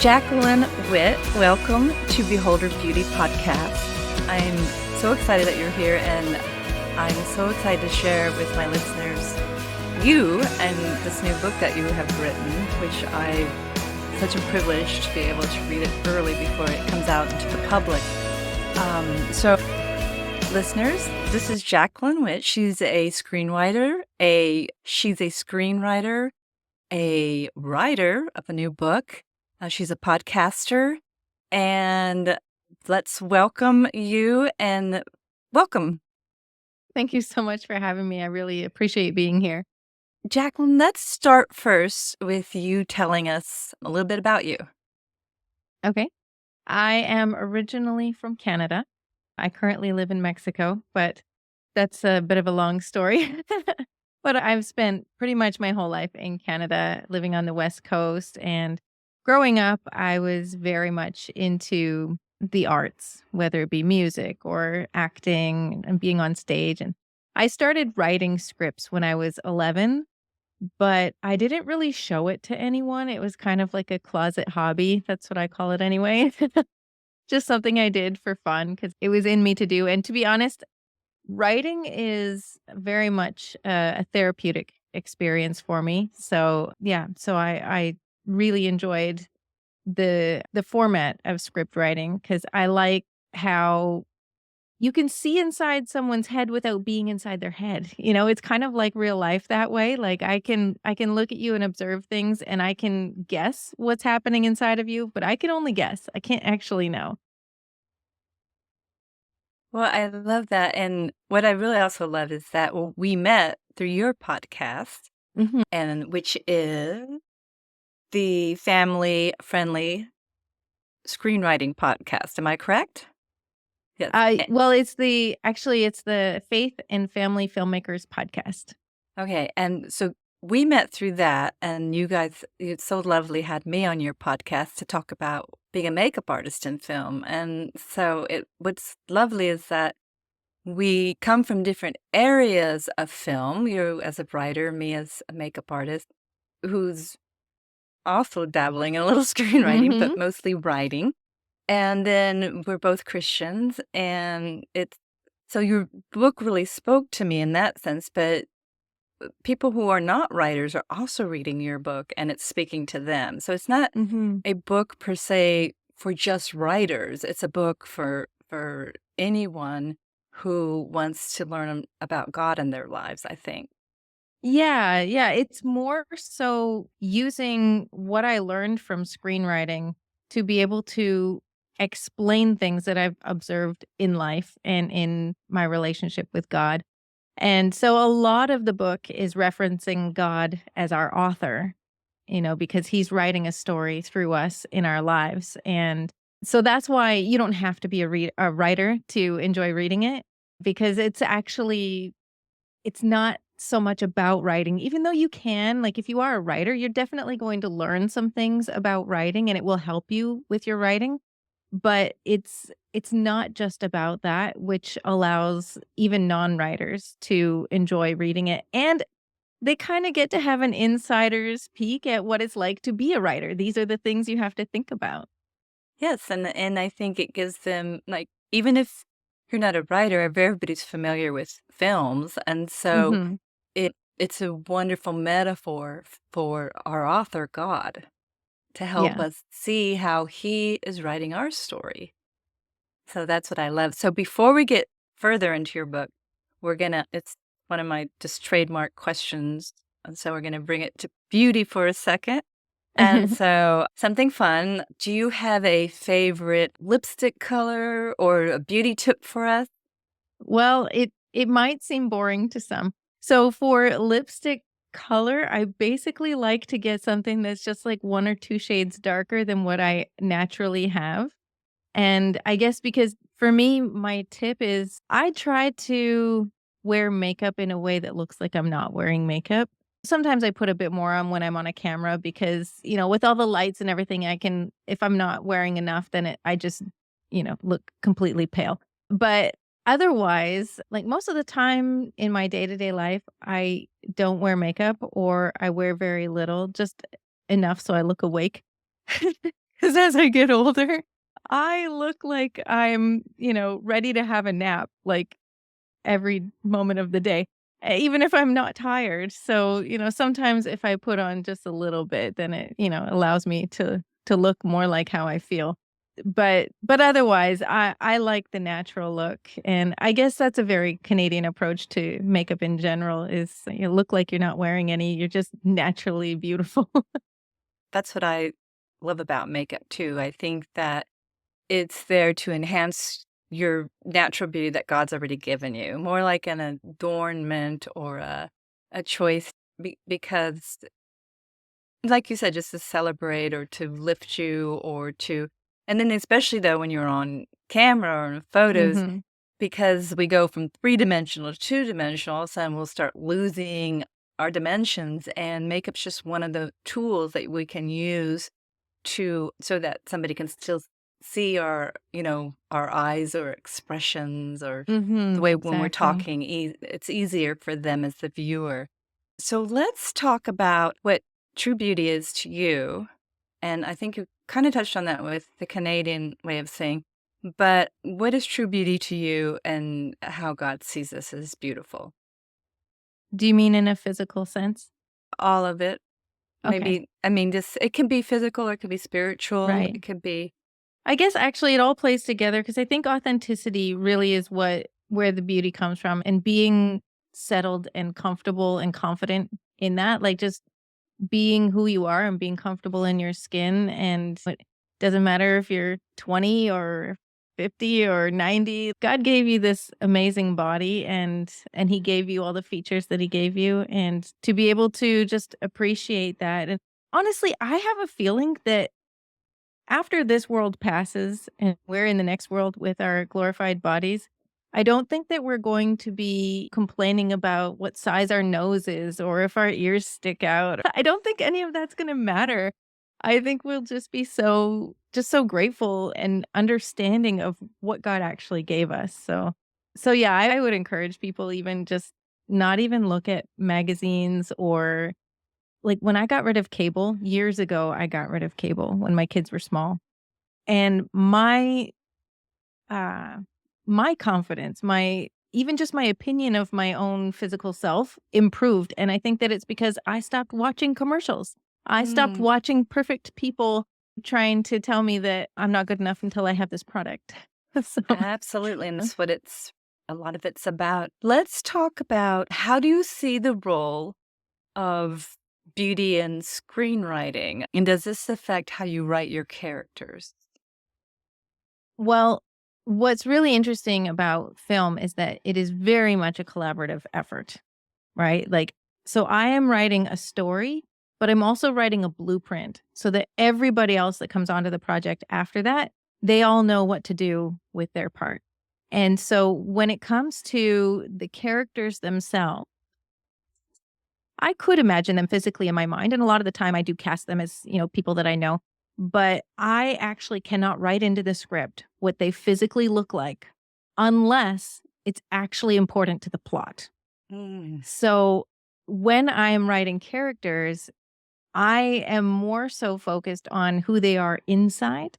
Jaclyn Whitt, welcome to Beholder Beauty Podcast. I'm so excited that you're here, and I'm so excited to share with my listeners you and this new book that you have written, which such a privilege to be able to read it early before it comes out into the public. So listeners, this is Jaclyn Whitt. She's a screenwriter, a writer of a new book. She's a podcaster, and let's welcome you and welcome. Thank you so much for having me. I really appreciate being here. Jaclyn, let's start first with you telling us a little bit about you. Okay. I am originally from Canada. I currently live in Mexico, but that's a bit of a long story. But I've spent pretty much my whole life in Canada, living on the West Coast. And growing up, I was very much into the arts, whether it be music or acting and being on stage. And I started writing scripts when I was 11, but I didn't really show it to anyone. It was kind of like a closet hobby. That's what I call it anyway. Just something I did for fun because it was in me to do. And to be honest, writing is very much a therapeutic experience for me. So yeah, I really enjoyed the format of script writing because I like how you can see inside someone's head without being inside their head. It's kind of like real life that way. Like I can look at you and observe things and I can guess what's happening inside of you, but I can only guess. I can't actually know. Well, I love that. And what I really also love is that we met through your podcast, and which is the family-friendly screenwriting podcast. Am I correct? Yes. Well, it's the Faith and Family Filmmakers podcast. Okay. And so we met through that, and you guys, it's so lovely, had me on your podcast to talk about being a makeup artist in film. And so what's lovely is that we come from different areas of film. You as a writer, me as a makeup artist, who's also dabbling in a little screenwriting, but mostly writing. And then we're both Christians, and so your book really spoke to me in that sense, but people who are not writers are also reading your book and it's speaking to them. So it's not a book per se for just writers. It's a book for anyone who wants to learn about God in their lives, I think. Yeah. It's more so using what I learned from screenwriting to be able to explain things that I've observed in life and in my relationship with God. And so a lot of the book is referencing God as our author, because he's writing a story through us in our lives. And so that's why you don't have to be a writer to enjoy reading it, because it's not so much about writing, even though you can, like if you are a writer, you're definitely going to learn some things about writing and it will help you with your writing. But it's not just about that, which allows even non-writers to enjoy reading it. And they kind of get to have an insider's peek at what it's like to be a writer. These are the things you have to think about. Yes, and I think it gives them, like, even if you're not a writer, everybody's familiar with films, and so it's a wonderful metaphor for our author, God, to help us see how he is writing our story. So that's what I love. So before we get further into your book, it's one of my just trademark questions. And so we're going to bring it to beauty for a second. And so something fun. Do you have a favorite lipstick color or a beauty tip for us? Well, it might seem boring to some. So for lipstick color, I basically like to get something that's just like 1 or 2 shades darker than what I naturally have. And I guess because for me, my tip is I try to wear makeup in a way that looks like I'm not wearing makeup. Sometimes I put a bit more on when I'm on a camera because, with all the lights and everything, if I'm not wearing enough, then I just, look completely pale. But otherwise, like most of the time in my day-to-day life, I don't wear makeup or I wear very little, just enough so I look awake. because as I get older, I look like I'm, ready to have a nap, like, every moment of the day, even if I'm not tired. So, sometimes if I put on just a little bit, then it, allows me to look more like how I feel. But otherwise, I like the natural look, and I guess that's a very Canadian approach to makeup in general is you look like you're not wearing any, you're just naturally beautiful. That's what I love about makeup too. I think that it's there to enhance your natural beauty that God's already given you, more like an adornment or a choice because, like you said, just to celebrate or to lift you or to, and then especially though when you're on camera or in photos, Mhm. because we go from 3-dimensional to 2-dimensional, all of a sudden we'll start losing our dimensions, and makeup's just one of the tools that we can use to so that somebody can still see our, our eyes or expressions or the Mhm, way when we're exactly. talking, it's easier for them as the viewer. So let's talk about what true beauty is to you. And I think you kind of touched on that with the Canadian way of saying, but what is true beauty to you and how God sees us as beautiful? Do you mean in a physical sense? All of it. Okay, Maybe, I mean, just it can be physical or it could be spiritual. right. It could be, I guess actually it all plays together because I think authenticity really is where the beauty comes from, and being settled and comfortable and confident in that, like, just being who you are and being comfortable in your skin, and it doesn't matter if you're 20 or 50 or 90. God gave you this amazing body, and he gave you all the features that he gave you, and to be able to just appreciate that. And honestly, I have a feeling that after this world passes and we're in the next world with our glorified bodies, I don't think that we're going to be complaining about what size our nose is or if our ears stick out. I don't think any of that's going to matter. I think we'll just be so grateful and understanding of what God actually gave us. So yeah, I would encourage people even just not even look at magazines or like, when I got rid of cable years ago, I got rid of cable when my kids were small, and uh, my confidence, my even just my opinion of my own physical self improved, and I think that it's because I stopped watching commercials. I stopped mm, watching perfect people trying to tell me that I'm not good enough until I have this product. So absolutely. And that's what a lot of it's about. Let's talk about how do you see the role of beauty in screenwriting? And does this affect how you write your characters? well, what's really interesting about film is that it is very much a collaborative effort. Right? Like, so I am writing a story, but I'm also writing a blueprint so that everybody else that comes onto the project after that, they all know what to do with their part. And so when it comes to the characters themselves, I could imagine them physically in my mind. And a lot of the time I do cast them as, people that I know. But I actually cannot write into the script what they physically look like unless it's actually important to the plot. Mm. So when I am writing characters, I am more so focused on who they are inside.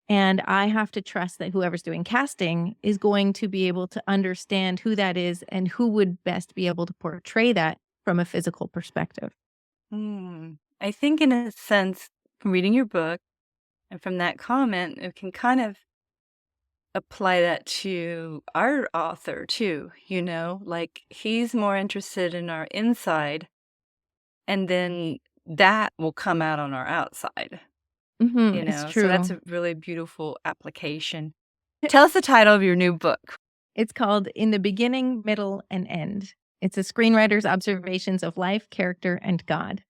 And I have to trust that whoever's doing casting is going to be able to understand who that is and who would best be able to portray that from a physical perspective. Mm. I think, in a sense, from reading your book and from that comment, it can kind of apply that to our author too, like he's more interested in our inside, and then that will come out on our outside, It's so that's true. a really beautiful application. Tell us the title of your new book. It's called In the Beginning, Middle, and End. It's a screenwriter's observations of life, character, and God.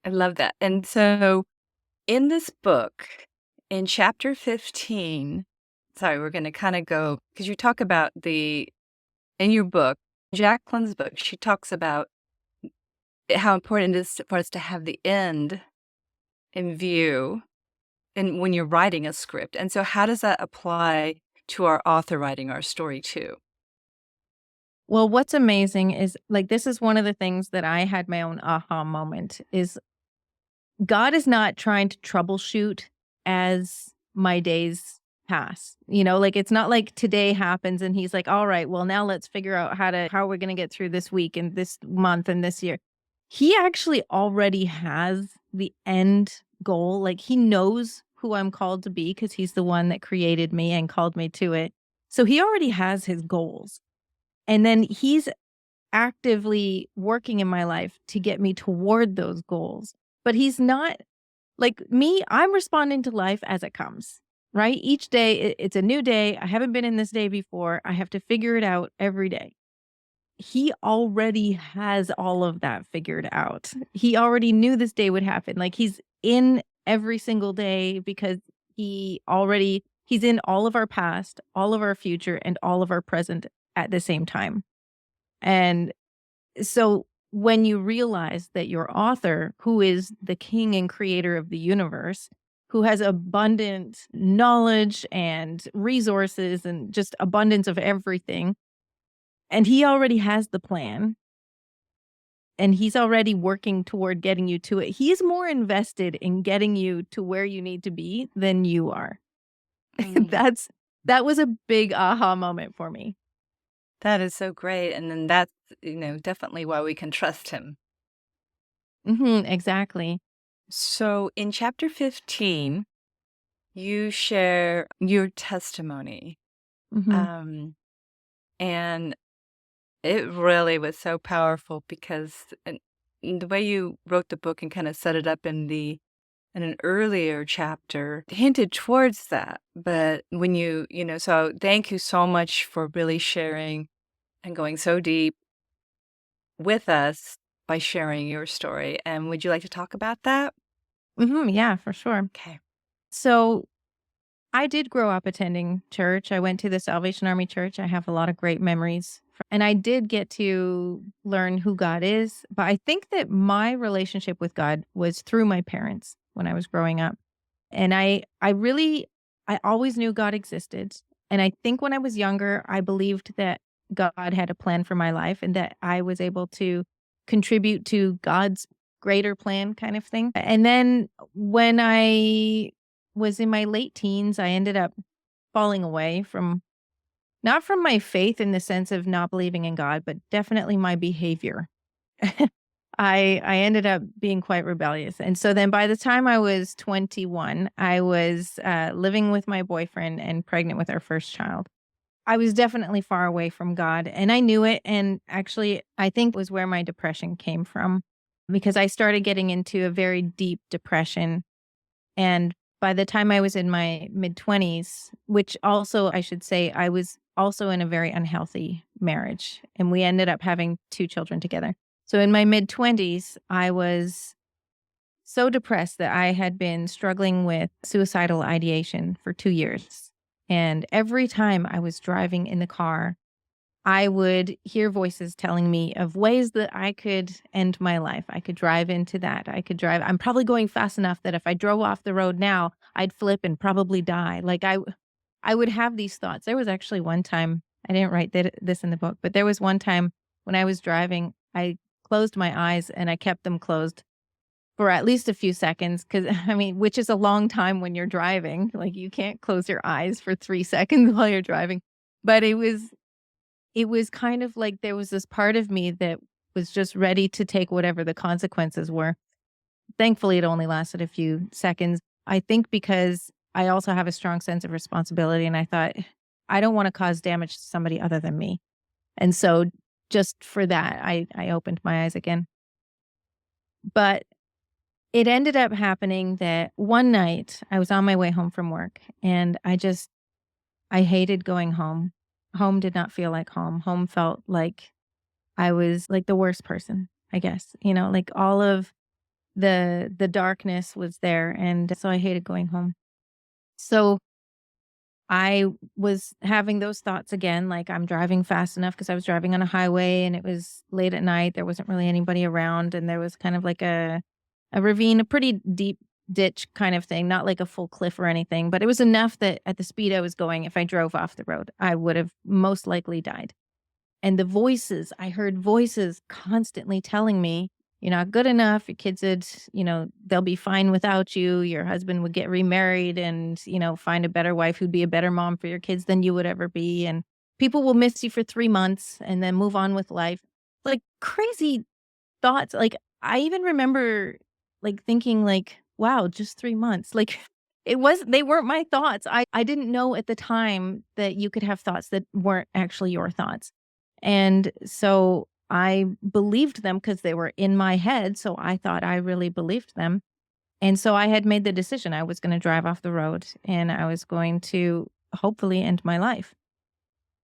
I love that. And so in this book, in chapter 15, sorry, we're going to kind of go because you talk about in your book, Jaclyn's book, she talks about how important it is for us to have the end in view and when you're writing a script. And so how does that apply to our author writing our story too? Well, what's amazing is like this is one of the things that I had my own aha moment is God is not trying to troubleshoot as my days pass. Like it's not like today happens and he's like, all right, well, now let's figure out how we're going to get through this week and this month and this year. He actually already has the end goal. Like he knows who I'm called to be because he's the one that created me and called me to it. So he already has his goals. And then he's actively working in my life to get me toward those goals. But he's not like me. I'm responding to life as it comes, right? Each day, it's a new day. I haven't been in this day before. I have to figure it out every day. He already has all of that figured out. He already knew this day would happen. Like he's in every single day because he's in all of our past, all of our future, and all of our present at the same time. And so when you realize that your author, who is the king and creator of the universe, who has abundant knowledge and resources and just abundance of everything, and he already has the plan and he's already working toward getting you to it. He's more invested in getting you to where you need to be than you are. Mm. That was a big aha moment for me. That is so great, and then that's, definitely why we can trust him. Exactly. So in chapter 15, you share your testimony, Mhm. um, and it really was so powerful because the way you wrote the book and kinda set it up in an earlier chapter hinted towards that, but when so thank you so much for really sharing and going so deep with us by sharing your story, and would you like to talk about that? Yeah, for sure. Okay. So I did grow up attending church. I went to the Salvation Army Church. I have a lot of great memories. And I did get to learn who God is. But I think that my relationship with God was through my parents when I was growing up. And I always knew God existed. And I think when I was younger, I believed that God had a plan for my life and that I was able to contribute to God's greater plan kind of thing. And then when I was in my late teens, I ended up falling away from not from my faith in the sense of not believing in God, but definitely my behavior. I ended up being quite rebellious. And so then by the time I was 21, I was living with my boyfriend and pregnant with our first child. I was definitely far away from God and I knew it. And actually, I think was where my depression came from because I started getting into a very deep depression. And by the time I was in my mid 20s, which also I should say, I was also in a very unhealthy marriage and we ended up having 2 children together. So in my mid 20s, I was so depressed that I had been struggling with suicidal ideation for 2 years. And every time I was driving in the car, I would hear voices telling me of ways that I could end my life. I could drive into that. I'm probably going fast enough that if I drove off the road now, I'd flip and probably die. I would have these thoughts. There was actually one time, I didn't write this in the book, but there was one time when I was driving, I closed my eyes and I kept them closed for at least a few seconds. Cause I mean, which is a long time when you're driving. Like you can't close your eyes for 3 seconds while you're driving. But it was kind of like there was this part of me that was just ready to take whatever the consequences were. Thankfully, it only lasted a few seconds. I think because I also have a strong sense of responsibility and I thought, I don't want to cause damage to somebody other than me. And so just for that, I opened my eyes again. But it ended up happening that one night I was on my way home from work and I hated going home. Home did not feel like home. Home felt like I was like the worst person, I guess. Like all of the darkness was there and so I hated going home. So I was having those thoughts again, like I'm driving fast enough because I was driving on a highway and it was late at night. There wasn't really anybody around and there was kind of like a ravine, a pretty deep ditch kind of thing, not like a full cliff or anything, but it was enough that at the speed I was going, if I drove off the road, I would have most likely died. And I heard voices constantly telling me, you're not good enough. Your kids would, they'll be fine without you. Your husband would get remarried and, find a better wife who'd be a better mom for your kids than you would ever be. And people will miss you for 3 months and then move on with life. Like crazy thoughts. Like I even remember like thinking like, wow, just 3 months. Like they weren't my thoughts. I didn't know at the time that you could have thoughts that weren't actually your thoughts. And so I believed them because they were in my head. So I thought I really believed them. And so I had made the decision I was going to drive off the road and I was going to hopefully end my life.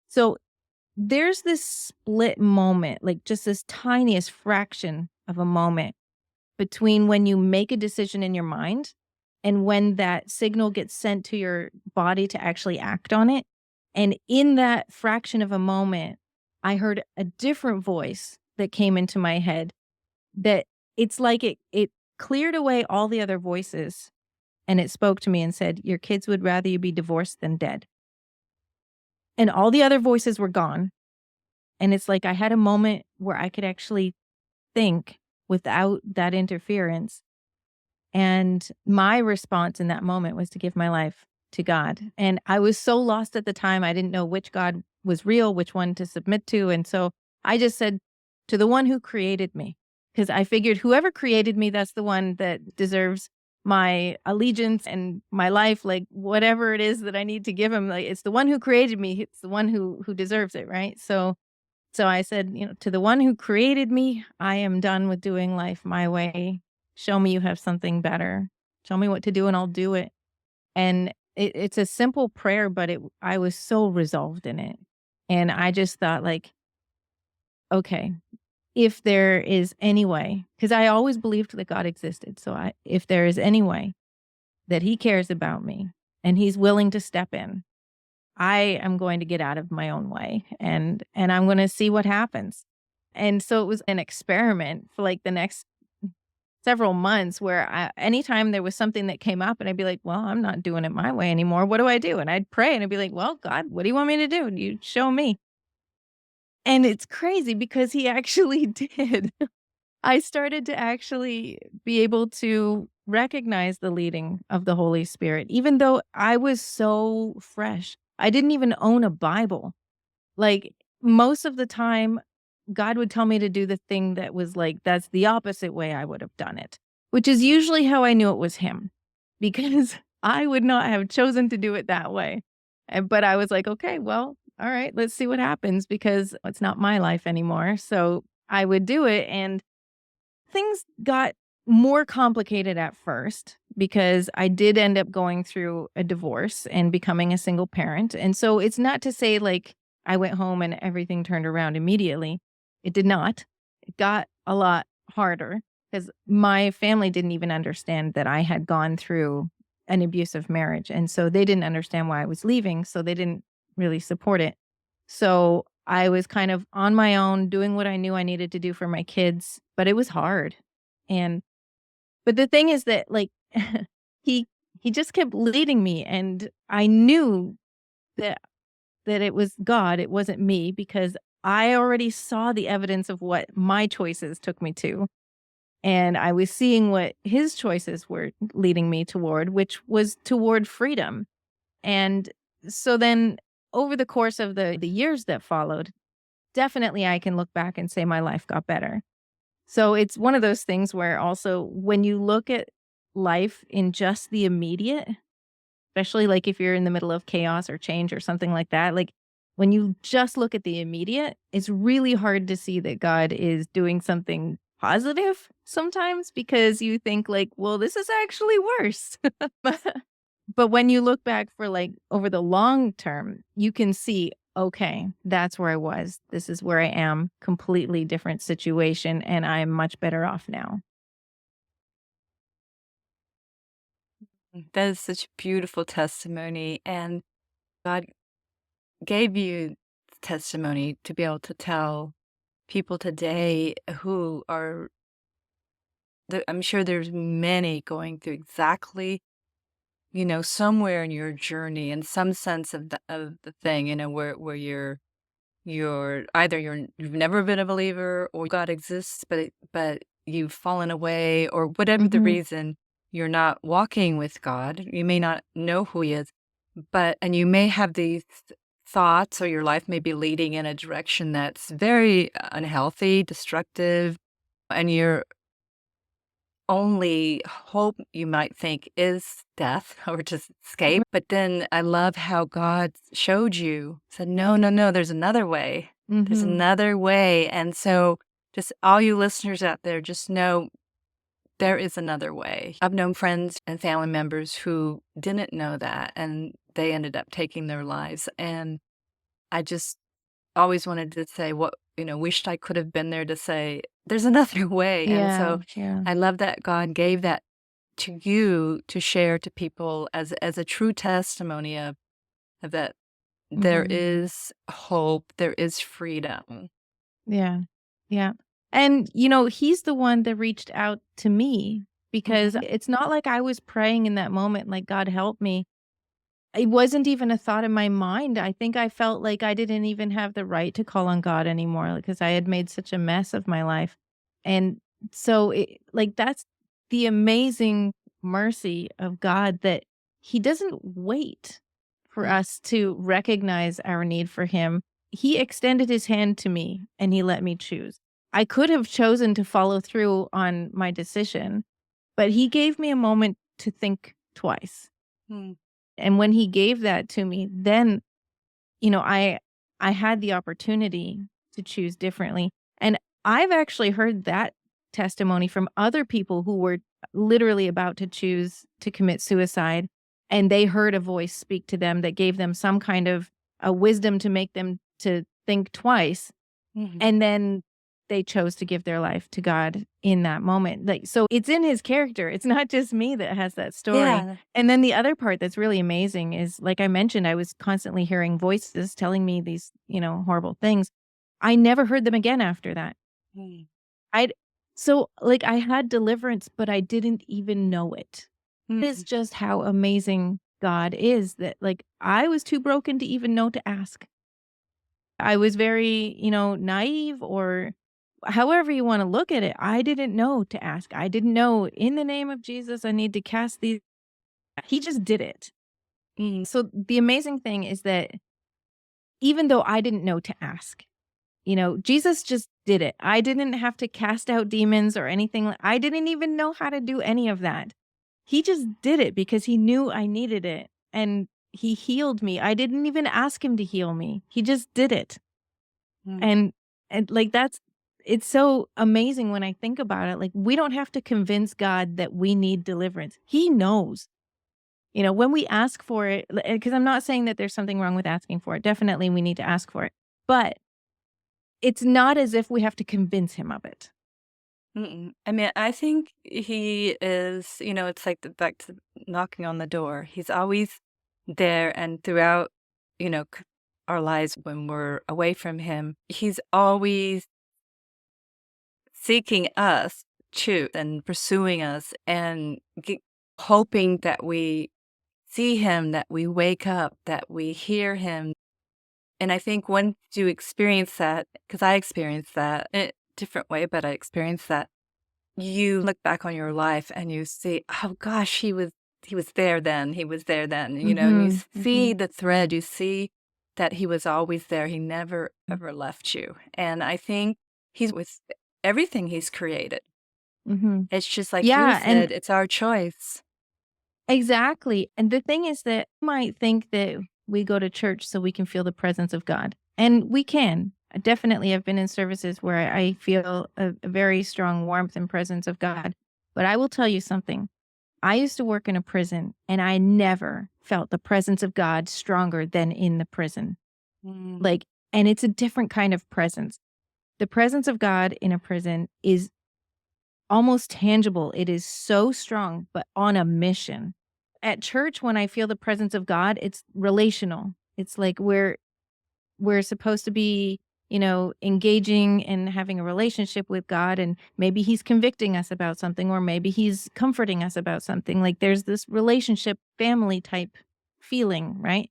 So there's this split moment, like just this tiniest fraction of a moment between when you make a decision in your mind and when that signal gets sent to your body to actually act on it. And in that fraction of a moment, I heard a different voice that came into my head that it's like it cleared away all the other voices and it spoke to me and said, "Your kids would rather you be divorced than dead." And all the other voices were gone. And it's like I had a moment where I could actually think without that interference. And my response in that moment was to give my life to God. And I was so lost at the time. I didn't know which God was real, which one to submit to. And so I just said, to the one who created me, because I figured whoever created me, that's the one that deserves my allegiance and my life, like whatever it is that I need to give him. Like it's the one who created me. It's the one who deserves it. Right. So I said, to the one who created me, I am done with doing life my way. Show me you have something better. Show me what to do and I'll do it. And it's a simple prayer, but I was so resolved in it. And I just thought like, okay, if there is any way, because I always believed that God existed. So if there is any way that he cares about me and he's willing to step in, I am going to get out of my own way and I'm going to see what happens. And so it was an experiment for like the next several months where anytime there was something that came up and I'd be like, well, I'm not doing it my way anymore. What do I do? And I'd pray and I'd be like, well, God, what do you want me to do? You show me. And it's crazy because he actually did. I started to actually be able to recognize the leading of the Holy Spirit, even though I was so fresh. I didn't even own a Bible. Like most of the time, God would tell me to do the thing that was like, that's the opposite way I would have done it, which is usually how I knew it was him because I would not have chosen to do it that way. But I was like, okay, well, all right, let's see what happens because it's not my life anymore. So I would do it. And things got more complicated at first because I did end up going through a divorce and becoming a single parent. And so it's not to say like I went home and everything turned around immediately. It did not. It got a lot harder because my family didn't even understand that I had gone through an abusive marriage. And so they didn't understand why I was leaving. So they didn't really support it. So I was kind of on my own doing what I knew I needed to do for my kids, but it was hard. And but the thing is that like he he just kept leading me and I knew that it was God, it wasn't me because I already saw the evidence of what my choices took me to. And I was seeing what his choices were leading me toward, which was toward freedom. And so then over the course of the years that followed, definitely I can look back and say my life got better. So it's one of those things where also when you look at life in just the immediate, especially like if you're in the middle of chaos or change or something like that, like when you just look at the immediate, it's really hard to see that God is doing something positive sometimes because you think like, well, this is actually worse. But when you look back for like over the long term, you can see, okay, that's where I was. This is where I am. Completely different situation. And I'm much better off now. That is such a beautiful testimony, and God gave you testimony to be able to tell people today who are I'm sure there's many going through exactly, somewhere in your journey in some sense of the thing, where you're either you've never been a believer or God exists, but you've fallen away or whatever the Mhm. reason, you're not walking with God. You may not know who He is, and you may have these thoughts, or your life may be leading in a direction that's very unhealthy, destructive, and your only hope, you might think, is death or just escape. But then I love how God showed you, said, no, no, no, there's another way. There's Mhm. another way. And so, just all you listeners out there, just know there is another way. I've known friends and family members who didn't know that, and they ended up taking their lives. And I just always wanted to say wished I could have been there to say, there's another way. And Yeah, so yeah. I love that God gave that to you to share to people as a true testimony of that there Mhm. is hope, there is freedom. Yeah. Yeah. And, he's the one that reached out to me because Mhm. it's not like I was praying in that moment, like, God help me. It wasn't even a thought in my mind. I think I felt like I didn't even have the right to call on God anymore because I had made such a mess of my life. And so that's the amazing mercy of God that he doesn't wait for Mm. us to recognize our need for him. He extended his hand to me and he let me choose. I could have chosen to follow through on my decision, but he gave me a moment to think twice. Mm. And when he gave that to me, then, you know, I I had the opportunity to choose differently. And I've actually heard that testimony from other people who were literally about to choose to commit suicide, and they heard a voice speak to them that gave them some kind of a wisdom to make them to think twice. Mhm. And then they chose to give their life to God in that moment. Like, so it's in his character. It's not just me that has that story. Yeah. And then the other part that's really amazing is, like I mentioned, I was constantly hearing voices telling me these, horrible things. I never heard them again after that. Mm. I'd so like I had deliverance, but I didn't even know it. It is Mhm. just how amazing God is that, like, I was too broken to even know to ask. I was very, naive, or however you wanna look at it. I didn't know to ask. I didn't know, "In the name of Jesus, I need to cast these." He just did it. Mm. So, the amazing thing is that even though I didn't know to ask, Jesus just did it. I didn't have to cast out demons or anything. I didn't even know how to do any of that. He just did it because he knew I needed it, and he healed me. I didn't even ask him to heal me. He just did it. Mm. And like, it's so amazing when I think about it. Like, we don't have to convince God that we need deliverance. He knows. When we ask for it, because I'm not saying that there's something wrong with asking for it. Definitely we need to ask for it. But it's not as if we have to convince him of it. Mm-mm. I mean, I think he is, it's like back to knocking on the door. He's always there, and throughout, our lives when we're away from him, he's always seeking us too and pursuing us and hoping that we see him, that we wake up, that we hear him. And I think once you experience that, because I experienced that in a different way, but I experienced that, you look back on your life and you see, oh gosh, he was there then, he was there then, and you Mhm. see Mhm. the thread, you see that he was always there. He never ever left you. And I think he's with everything he's created. Mhm. It's just like you Yeah, and said, it's our choice. exactly. And the thing is that you might think that we go to church so we can feel the presence of God. And we can. I definitely have been in services where I feel a very strong warmth and presence of God. But I will tell you something. I used to work in a prison and I never felt the presence of God stronger than in the prison. Mm. Like, and it's a different kind of presence. The presence of God in a prison is almost tangible. It is so strong, but on a mission. At church, when I feel the presence of God, it's relational. It's like we're supposed to be, engaging and having a relationship with God, and maybe he's convicting us about something, or maybe he's comforting us about something. Like, there's this relationship, family type feeling, right?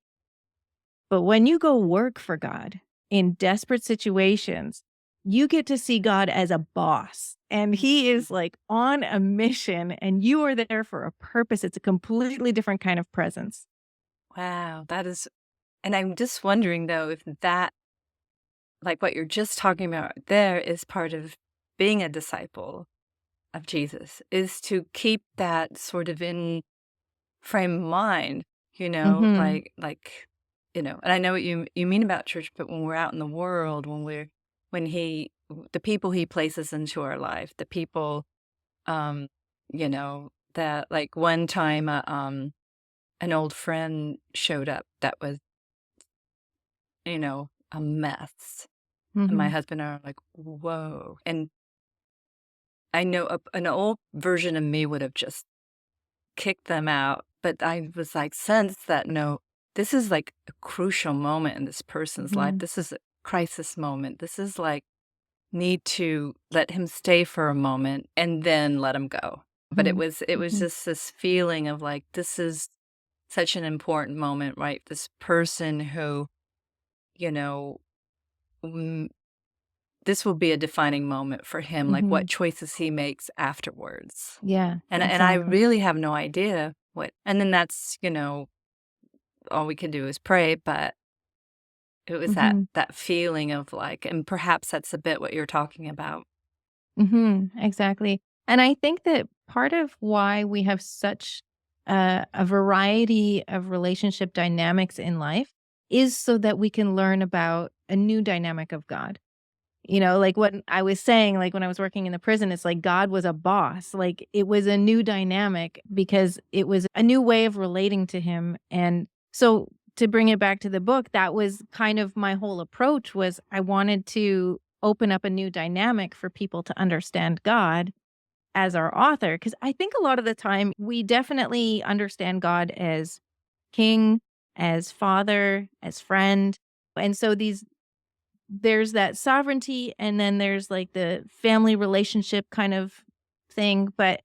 But when you go work for God in desperate situations, you get to see God as a boss. And he is like on a mission and you are there for a purpose. It's a completely different kind of presence. Wow, that is, and I'm just wondering though if that, like what you're just talking about there, is part of being a disciple of Jesus, is to keep that sort of in frame of mind, Mhm. and I know what you mean about church, but when we're out in the world, when the people he places into our life, the people, um, that like one time, an old friend showed up that was, a mess. And my Mhm. husband and I are like, whoa. And I know an old version of me would have just kicked them out, but I was like, sense that no, this is like a crucial moment in this person's life. Mhm. This is a crisis moment. This is like, need to let him stay for a moment and then let him go. But it Mhm. was it was Mhm. just this feeling of like, this is such an important moment, right? This person who, you know, mm, this will be a defining moment for him, like what Mhm. choices he makes afterwards. Yeah, And I exactly. really have no idea what, and then that's, all we can do is pray, but it was Mhm. that feeling of like, and perhaps that's a bit what you're talking about. Mhm. Exactly. And I think that part of why we have such a variety of relationship dynamics in life is so that we can learn about a new dynamic of God. Like what I was saying, like when I was working in the prison, it's like God was a boss. Like it was a new dynamic because it was a new way of relating to him. And so to bring it back to the book, that was kind of my whole approach was I wanted to open up a new dynamic for people to understand God as our author. Cause I think a lot of the time we definitely understand God as king, as father, as friend. And so there's that sovereignty and then there's like the family relationship kind of thing, but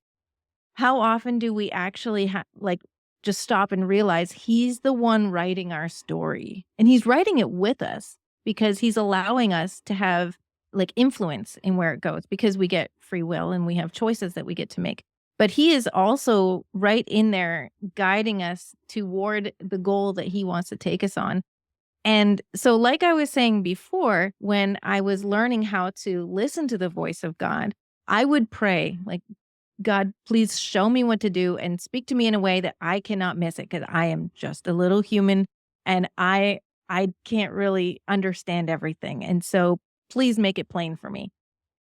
how often do we actually like just stop and realize he's the one writing our story and he's writing it with us because he's allowing us to have like influence in where it goes because we get free will and we have choices that we get to make. But he is also right in there guiding us toward the goal that he wants to take us on. And so, like I was saying before, when I was learning how to listen to the voice of God, I would pray, like, God, please show me what to do and speak to me in a way that I cannot miss it because I am just a little human and I can't really understand everything. And so please make it plain for me.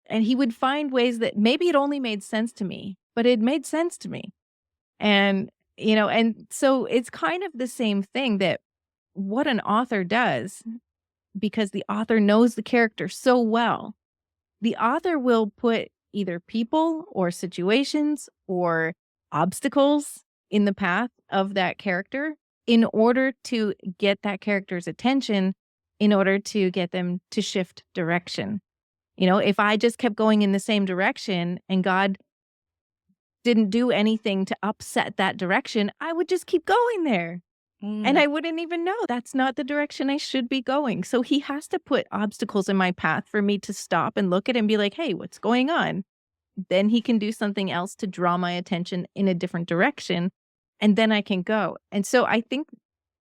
And he would find ways that maybe it only made sense to me, but it made sense to me. And, and so it's kind of the same thing that what an author does because the author knows the character so well. The author will put either people or situations or obstacles in the path of that character in order to get that character's attention, in order to get them to shift direction. If I just kept going in the same direction and God didn't do anything to upset that direction, I would just keep going there. And Mm, I wouldn't even know that's not the direction I should be going. So he has to put obstacles in my path for me to stop and look at it and be like, "Hey, what's going on?" Then he can do something else to draw my attention in a different direction, and then I can go. And so I think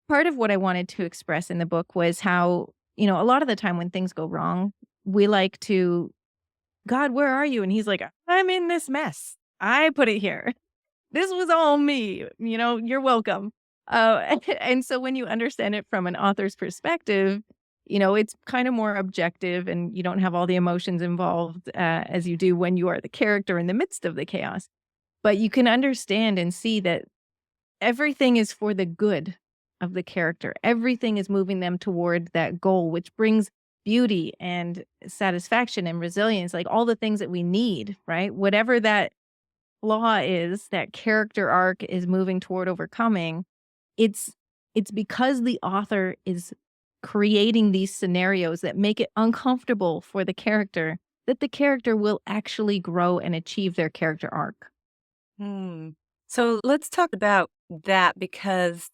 part of what I wanted to express in the book was how, a lot of the time when things go wrong, we like to, "God, where are you?" And he's like, "I'm in this mess. I put it here." This was all me, you're welcome. And so when you understand it from an author's perspective, it's kind of more objective and you don't have all the emotions involved as you do when you are the character in the midst of the chaos. But you can understand and see that everything is for the good of the character. Everything is moving them toward that goal, which brings beauty and satisfaction and resilience, like all the things that we need, right? Whatever that flaw is that character arc is moving toward overcoming, it's it's because the author is creating these scenarios that make it uncomfortable for the character that the character will actually grow and achieve their character arc. mm. So let's talk about that, because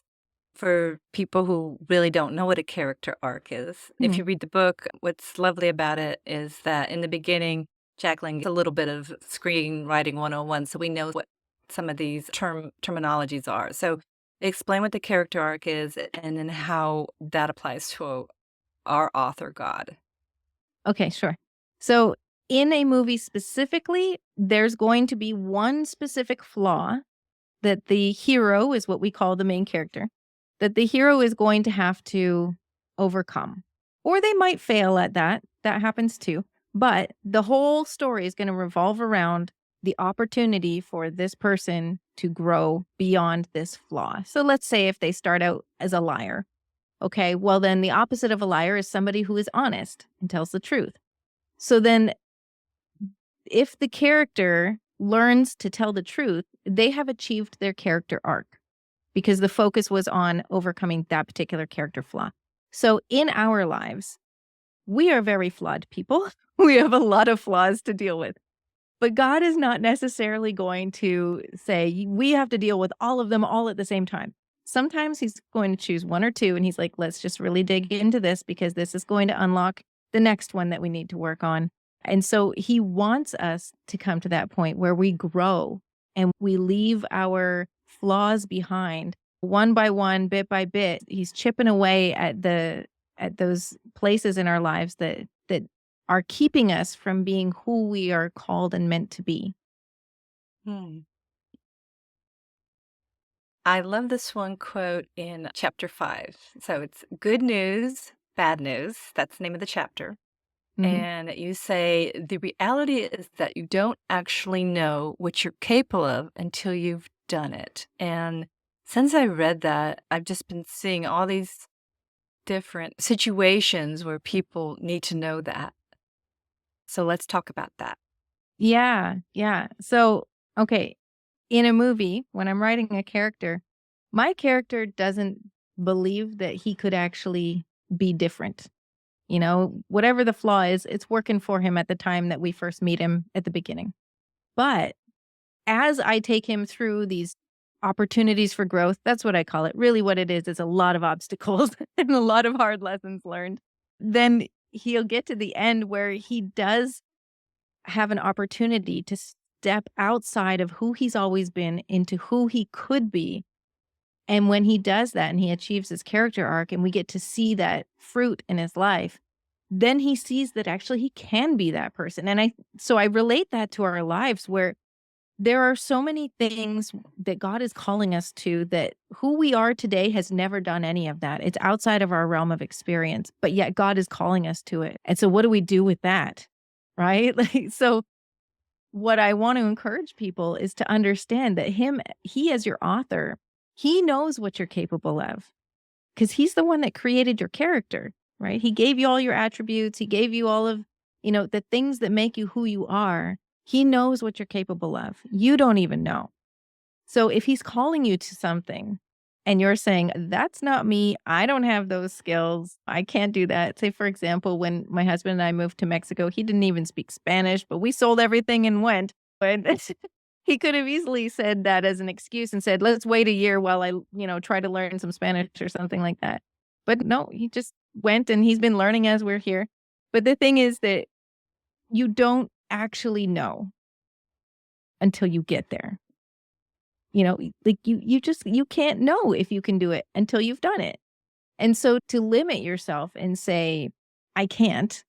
for people who really don't know what a character arc is, if Mhm. you read the book, what's lovely about it is that in the beginning, Jaclyn gets a little bit of screenwriting 101, so we know what some of these terminologies are. So explain what the character arc is and then how that applies to our author God. Okay, sure. So, in a movie specifically, there's going to be one specific flaw that the hero is what we call the main character, that the hero is going to have to overcome. Or they might fail at that. That happens too. But the whole story is going to revolve around the opportunity for this person to grow beyond this flaw. So let's say if they start out as a liar. Okay, well, then the opposite of a liar is somebody who is honest and tells the truth. So then if the character learns to tell the truth, they have achieved their character arc because the focus was on overcoming that particular character flaw. So in our lives, we are very flawed people. We have a lot of flaws to deal with. But God is not necessarily going to say, we have to deal with all of them all at the same time. Sometimes he's going to choose one or two and he's like, let's just really dig into this because this is going to unlock the next one that we need to work on. And so he wants us to come to that point where we grow and we leave our flaws behind one by one, bit by bit. He's chipping away at those places in our lives that are keeping us from being who we are called and meant to be. Hmm. I love this one quote in chapter 5. So it's good news, bad news. That's the name of the chapter. Mhm. And you say, the reality is that you don't actually know what you're capable of until you've done it. And since I read that, I've just been seeing all these different situations where people need to know that. So let's talk about that. Yeah, yeah. So, okay, in a movie, when I'm writing a character, my character doesn't believe that he could actually be different. You know, whatever the flaw is, it's working for him at the time that we first meet him at the beginning. But as I take him through these opportunities for growth, that's what I call it. Really, what it is a lot of obstacles and a lot of hard lessons learned. Then he'll get to the end where he does have an opportunity to step outside of who he's always been into who he could be. And when he does that and he achieves his character arc and we get to see that fruit in his life, then he sees that actually he can be that person. And I relate that to our lives where there are so many things that God is calling us to that who we are today has never done any of that. It's outside of our realm of experience, but yet God is calling us to it. And so what do we do with that? Right? Like, so what I want to encourage people is to understand that he as your author, he knows what you're capable of because he's the one that created your character, right? He gave you all your attributes. He gave you all of, the things that make you who you are. He knows what you're capable of. You don't even know. So if he's calling you to something and you're saying, that's not me, I don't have those skills, I can't do that. Say, for example, when my husband and I moved to Mexico, he didn't even speak Spanish, but we sold everything and went. And he could have easily said that as an excuse and said, let's wait a year while I, try to learn some Spanish or something like that. But no, he just went and he's been learning as we're here. But the thing is that you don't actually know until you get there. Like you can't know if you can do it until you've done it. And so to limit yourself and say, I can't,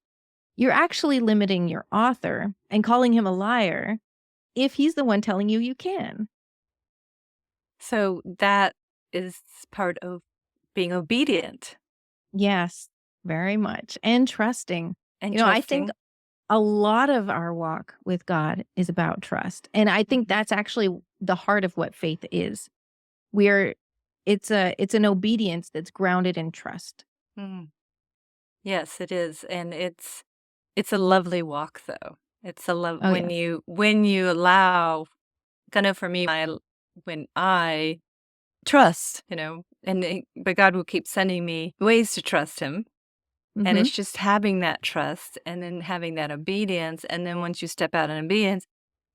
you're actually limiting your author and calling him a liar if he's the one telling you you can. So that is part of being obedient Yes, very much. And trusting. and I think trusting. a lot of our walk with God is about trust. And I think Mhm. that's actually the heart of what faith is. We're it's an obedience that's grounded in trust. Mm. Yes, it is, and it's a lovely walk, though. It's a love Oh yeah. when you allow kind of for me, when I trust, but God will keep sending me ways to trust Him, and Mhm. it's just having that trust and then having that obedience, and then once you step out in obedience,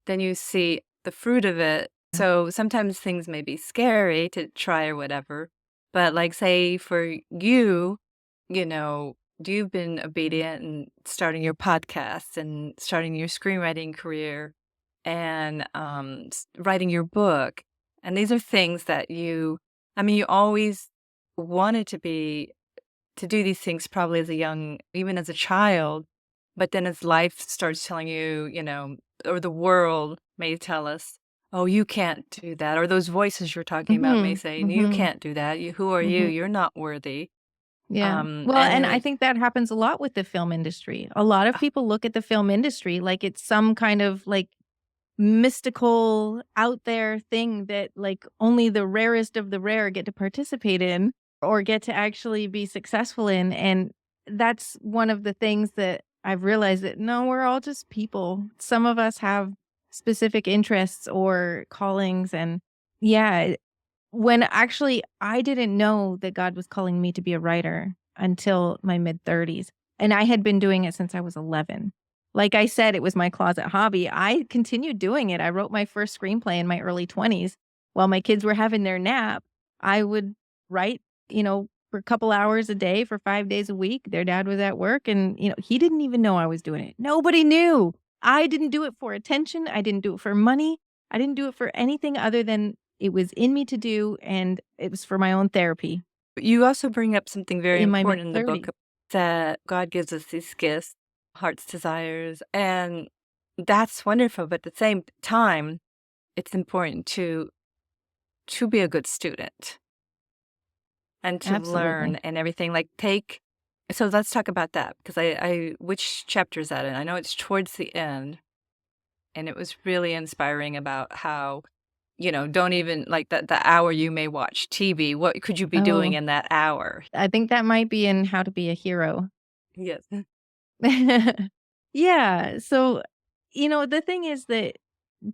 then you see the fruit of it. So sometimes things may be scary to try or whatever, but like say for you, you know, you've been obedient and starting your podcast and starting your screenwriting career and writing your book. And these are things that I mean, you always wanted to do these things probably as a young, even as a child. But then as life starts telling you, or the world may tell us, oh, you can't do that. Or those voices you're talking about may Mhm. say, you Mhm. can't do that. Who are you? Mhm. You're not worthy. Yeah. Well, And and then I think that happens a lot with the film industry. A lot of people look at the film industry like it's some kind of like mystical out there thing that like only the rarest of the rare get to participate in or get to actually be successful in. And that's one of the things that I've realized that no, we're all just people. Some of us have specific interests or callings. And yeah, when actually I didn't know that God was calling me to be a writer until my mid-30s, and I had been doing it since I was 11. Like I said, it was my closet hobby. I continued doing it. I wrote my first screenplay in my early 20s. While my kids were having their nap, I would write, for a couple hours a day for 5 days a week. Their dad was at work and, he didn't even know I was doing it. Nobody knew. I didn't do it for attention. I didn't do it for money. I didn't do it for anything other than it was in me to do, and it was for my own therapy you also bring up something very in my important in the book, mid-30s. that God gives us these gifts, heart's desires, and that's wonderful. But at the same time, it's important to be a good student and to learn Absolutely. and everything. Like take so let's talk about that because I which chapter is that in? I know it's towards the end, and it was really inspiring about how, don't even like the hour you may watch TV. What could you be doing Oh, in that hour? I think that might be in How to Be a Hero. Yes. Yeah, so, the thing is that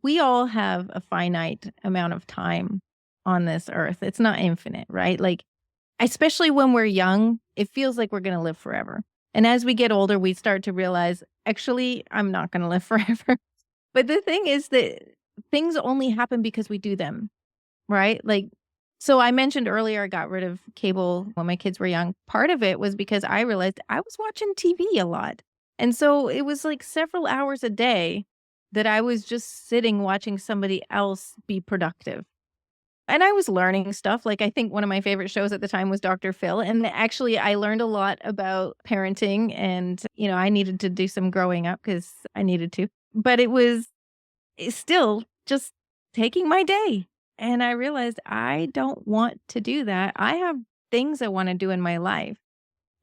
we all have a finite amount of time on this earth. It's not infinite, right? Like, especially when we're young, it feels like we're gonna live forever. And as we get older, we start to realize, "Actually, I'm not gonna live forever." But the thing is that things only happen because we do them, right? Like, so I mentioned earlier I got rid of cable when my kids were young. Part of it was because I realized I was watching TV a lot. And so it was like several hours a day that I was just sitting watching somebody else be productive. And I was learning stuff. Like I think one of my favorite shows at the time was Dr. Phil. And actually I learned a lot about parenting and, I needed to do some growing up because I needed to. But it was still just taking my day. And I realized I don't want to do that. I have things I want to do in my life.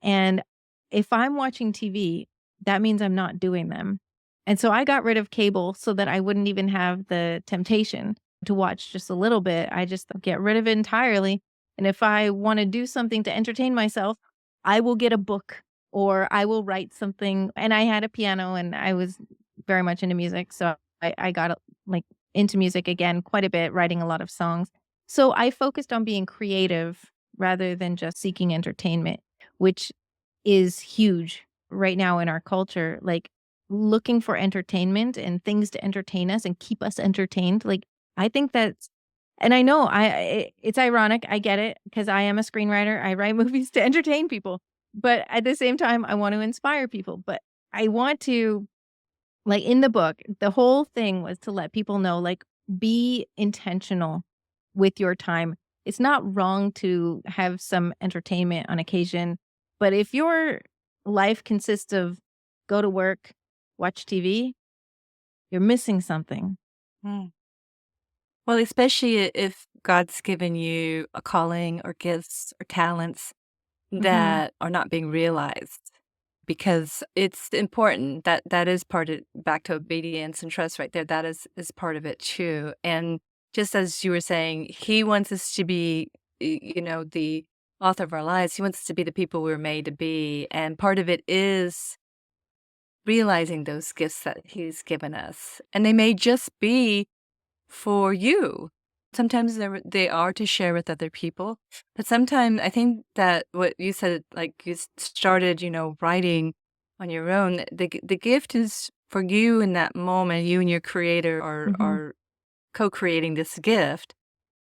And if I'm watching TV, that means I'm not doing them. And so I got rid of cable so that I wouldn't even have the temptation to watch just a little bit. I just get rid of it entirely. And if I want to do something to entertain myself, I will get a book or I will write something. And I had a piano and I was very much into music. So I got like into music again quite a bit, writing a lot of songs. So I focused on being creative rather than just seeking entertainment, which is huge right now in our culture, like, looking for entertainment and things to entertain us and keep us entertained, like, I think that's and I know it's ironic, I get it, because I am a screenwriter, I write movies to entertain people, but at the same time, I want to inspire people, but I want to like, in the book, the whole thing was to let people know, like, be intentional with your time. It's not wrong to have some entertainment on occasion, but if your life consists of go to work, watch TV, you're missing something. Mm. Well, especially if God's given you a calling or gifts or talents Mhm. that are not being realized, because it's important that that is part of back to obedience and trust right there. That is part of it too. And just as you were saying, he wants us to be, the author of our lives. He wants us to be the people we were made to be. And part of it is realizing those gifts that he's given us. And they may just be for you. Sometimes they are to share with other people, but sometimes I think that what you said, like you started, writing on your own. The gift is for you in that moment. You and your creator Mhm. are co-creating this gift,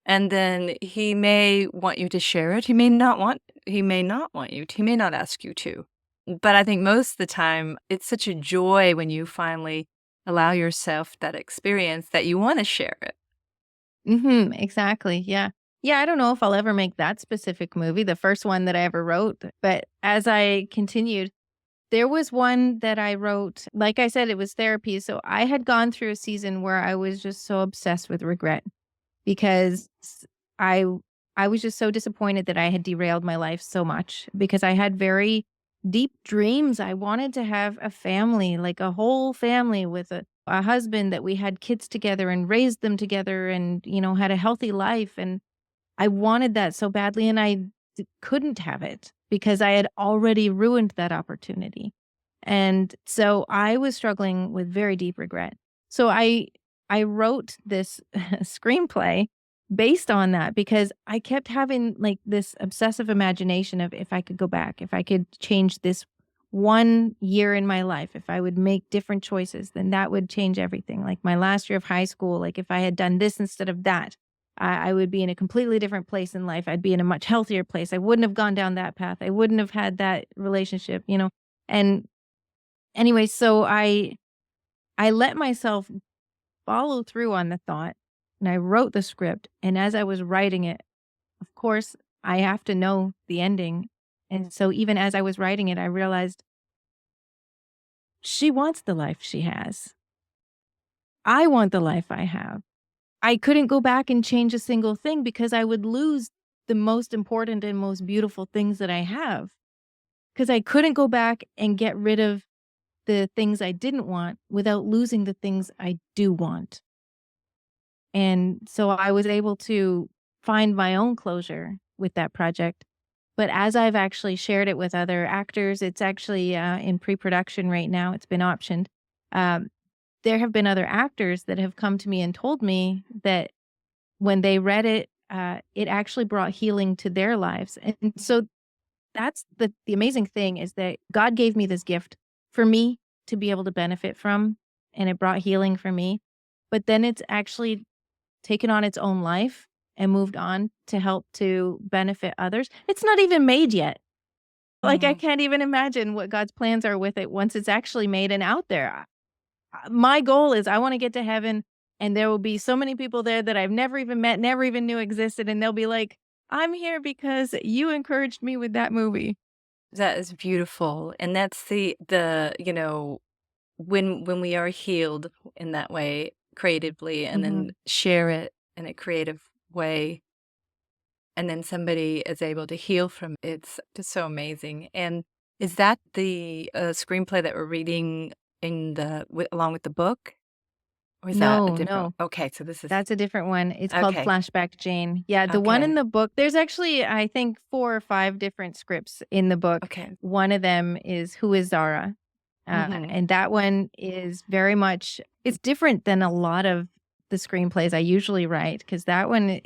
and then he may want you to share it. He may not want. He may not want you. To, he may not ask you to. But I think most of the time, it's such a joy when you finally allow yourself that experience that you wanna share it. Exactly, yeah. Yeah, I don't know if I'll ever make that specific movie, the first one that I ever wrote, but as I continued, there was one that I wrote, like I said, it was therapy, so I had gone through a season where I was just so obsessed with regret because I I was just so disappointed that I had derailed my life so much because I had very deep dreams. I wanted to have a family, like a whole family with a husband that we had kids together and raised them together and, had a healthy life. And I wanted that so badly and couldn't have it because I had already ruined that opportunity. And so I was struggling with very deep regret. So I wrote this screenplay based on that because I kept having like this obsessive imagination of if I could go back, if I could change this 1 year in my life, if I would make different choices, then that would change everything. Like my last year of high school, like if I had done this instead of that, I would be in a completely different place in life. I'd be in a much healthier place. I wouldn't have gone down that path. I wouldn't have had that relationship. And anyway, so I let myself follow through on the thought and I wrote the script. And as I was writing it, of course, I have to know the ending. And so even as I was writing it, I realized she wants the life she has. I want the life I have. I couldn't go back and change a single thing because I would lose the most important and most beautiful things that I have. Because I couldn't go back and get rid of the things I didn't want without losing the things I do want. And so I was able to find my own closure with that project. But as I've actually shared it with other actors, it's actually in pre production right now, it's been optioned. Um, there have been other actors that have come to me and told me that when they read it, it actually brought healing to their lives. And so that's the amazing thing is that God gave me this gift for me to be able to benefit from, and it brought healing for me. But then it's actually taken on its own life and moved on to help to benefit others. It's not even made yet. Like, I Mhm. can't even imagine what God's plans are with it once it's actually made and out there. My goal is I wanna get to heaven, and there will be so many people there that I've never even met, never even knew existed, and they'll be like, "I'm here because you encouraged me with that movie." That is beautiful, and that's when we are healed in that way creatively and then Mhm. share it in a creative way, and then somebody is able to heal from it's just so amazing, and is that the, screenplay that we're reading along with the book? Or is that a No, different no. okay, so this is That's a different one. It's called okay, Flashback Jane. Yeah, the one in okay, the book there's actually, I think, 4 or 5 different scripts in the book. okay. One of them is Who is Zara? Mhm. And that one is very much it's different than a lot of the screenplays I usually write because that one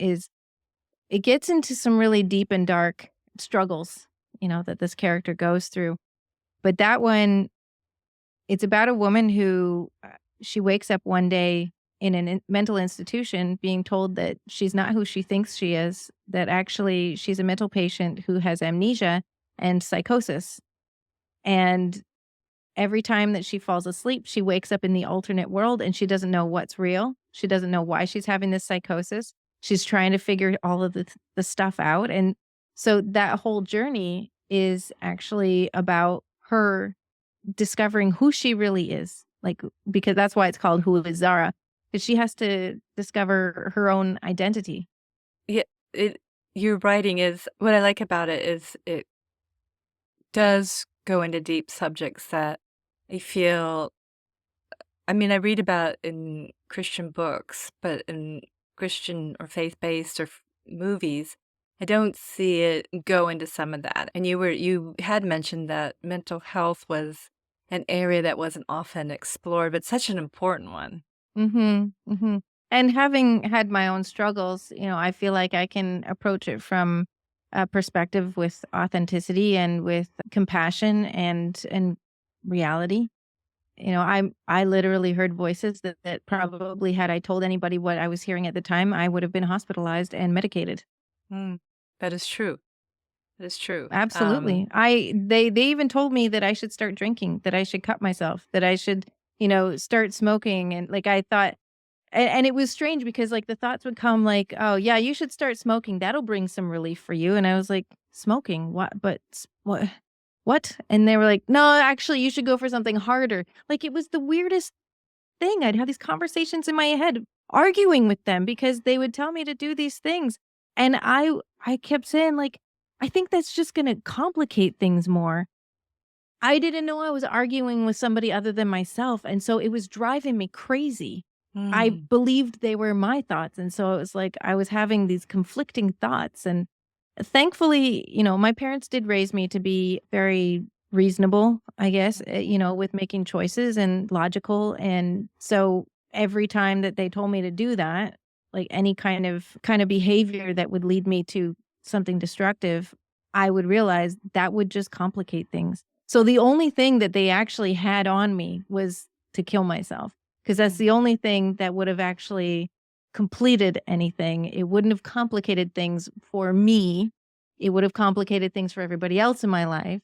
it gets into some really deep and dark struggles, that this character goes through. But that one it's about a woman who, she wakes up one day in an mental institution being told that she's not who she thinks she is, that actually she's a mental patient who has amnesia and psychosis. And every time that she falls asleep, she wakes up in the alternate world and she doesn't know what's real. She doesn't know why she's having this psychosis. She's trying to figure all of the stuff out. And so that whole journey is actually about her discovering who she really is, like, because that's why it's called Who is Zara, because she has to discover her own identity. Yeah, it your writing is what I like about it is it does go into deep subjects that I feel I mean, I read about in Christian books, but in Christian or faith-based or movies, I don't see it go into some of that. And you had mentioned that mental health was an area that wasn't often explored, but such an important one. Mhm, mhm. And having had my own struggles, I feel like I can approach it from a perspective with authenticity and with compassion and reality. I literally heard voices that probably had I told anybody what I was hearing at the time, I would have been hospitalized and medicated. Mm, that is true. That is true. Absolutely. They even told me that I should start drinking, that I should cut myself, that I should, start smoking. And like I thought, and it was strange because like the thoughts would come like, "Oh, yeah, you should start smoking. That'll bring some relief for you." And I was like, "Smoking? What? But what? What?" And they were like, "No, actually, you should go for something harder." Like it was the weirdest thing. I'd have these conversations in my head arguing with them because they would tell me to do these things. And I kept saying like, "I think that's just going to complicate things more." I didn't know I was arguing with somebody other than myself, and so it was driving me crazy. I Mm. believed they were my thoughts, and so it was like I was having these conflicting thoughts, and thankfully, my parents did raise me to be very reasonable, I guess, with making choices and logical, and so every time that they told me to do that, like any kind of behavior that would lead me to something destructive, I would realize that would just complicate things. So the only thing that they actually had on me was to kill myself, because that's Mm. the only thing that would have actually completed anything. It wouldn't have complicated things for me. It would have complicated things for everybody else in my life,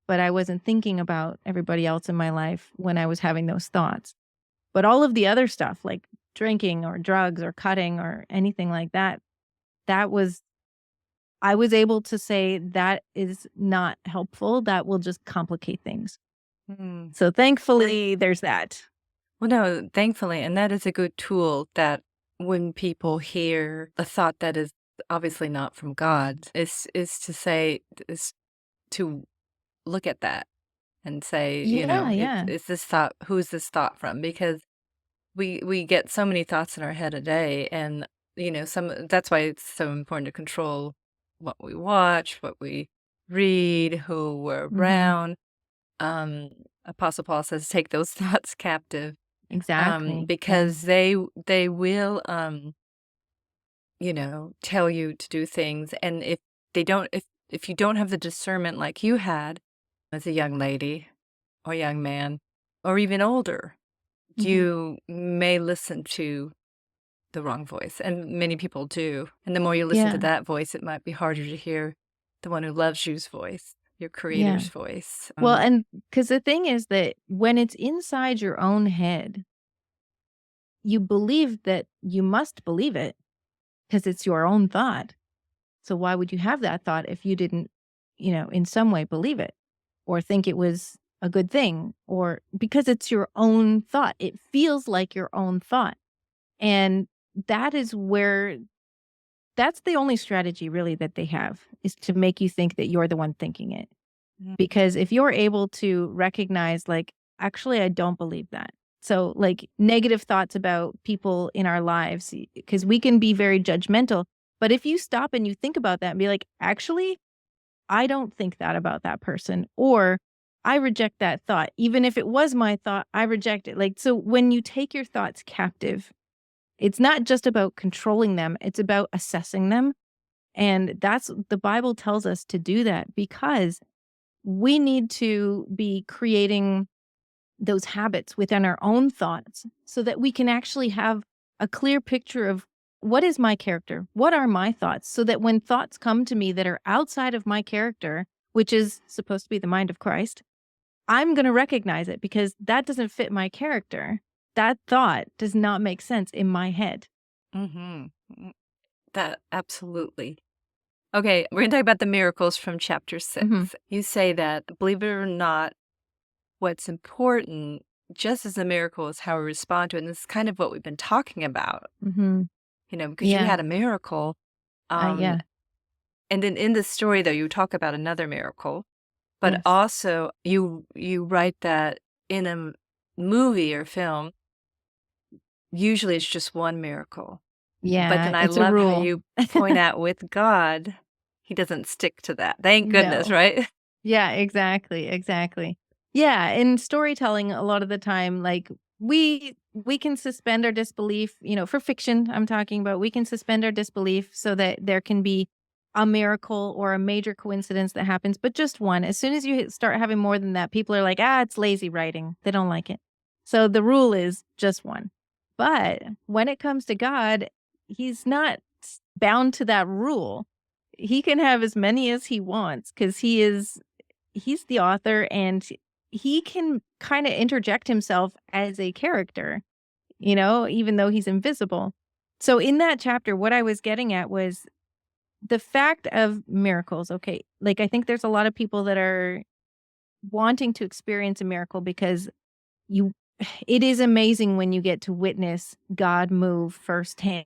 but I wasn't thinking about everybody else in my life when I was having those thoughts. But all of the other stuff, like drinking or drugs or cutting or anything like that, that was I was able to say that is not helpful. That will just complicate things. Mm. So thankfully, there's that. Well, no, thankfully, and that is a good tool that when people hear a thought that is obviously not from God, is to say, is to look at that and say, Yeah, it's yeah. is this thought, who is this thought from? Because we get so many thoughts in our head a day, and some that's why it's so important to control what we watch, what we read, who we're Mhm. around. Um, Apostle Paul says, "Take those thoughts captive." Exactly. Yeah. Because they will, tell you to do things, and if you don't have the discernment like you had as a young lady or young man or even older, Mhm. you may listen to the wrong voice, and many people do. And the more you listen to Yeah. that voice, it might be harder to hear the one who loves you's voice, your Yeah. creator's voice. Well, and because the thing is that when it's inside your own head, you believe that you must believe it because it's your own thought. So why would you have that thought if you didn't, in some way believe it or think it was a good thing, or because it's your own thought? It feels like your own thought. And that is where that's the only strategy really that they have, is to make you think that you're the one thinking it. Mm, Because if you're able to recognize, like, actually, I don't believe that. So, like, negative thoughts about people in our lives, because we can be very judgmental. But if you stop and you think about that and be like, actually, I don't think that about that person, or I reject that thought. Even if it was my thought, I reject it. Like, so when you take your thoughts captive, it's not just about controlling them, it's about assessing them. And that's the Bible tells us to do that because we need to be creating those habits within our own thoughts so that we can actually have a clear picture of what is my character? What are my thoughts? So that when thoughts come to me that are outside of my character, which is supposed to be the mind of Christ, I'm going to recognize it because that doesn't fit my character. That thought does not make sense in my head. mhm, mm, that absolutely. Okay, we're gonna talk about the miracles from chapter Mhm. 6. You say that, believe it or not, what's important, just as a miracle, is how we respond to it, and this is kind of what we've been talking about, Mhm. because you Yeah. had a miracle, um, Yeah. and then in the story, though, you talk about another miracle, but Yes. also you write that in a movie or film, usually it's just one miracle, but Yeah, then I it's a love how rule. you point out with God, he doesn't stick to that. Thank goodness, No. right? Yeah, exactly, exactly. Yeah, in storytelling, a lot of the time, like we can suspend our disbelief, for fiction, I'm talking about, we can suspend our disbelief so that there can be a miracle or a major coincidence that happens, but just one. As soon as you start having more than that, people are like, it's lazy writing. They don't like it. So the rule is just one. But when it comes to God, he's not bound to that rule. he can have as many as he wants because he's the author and he can kind of interject himself as a character, even though he's invisible. So in that chapter, what I was getting at was the fact of miracles. Okay. Like, I think there's a lot of people that are wanting to experience a miracle because you, it is amazing when you get to witness God move firsthand.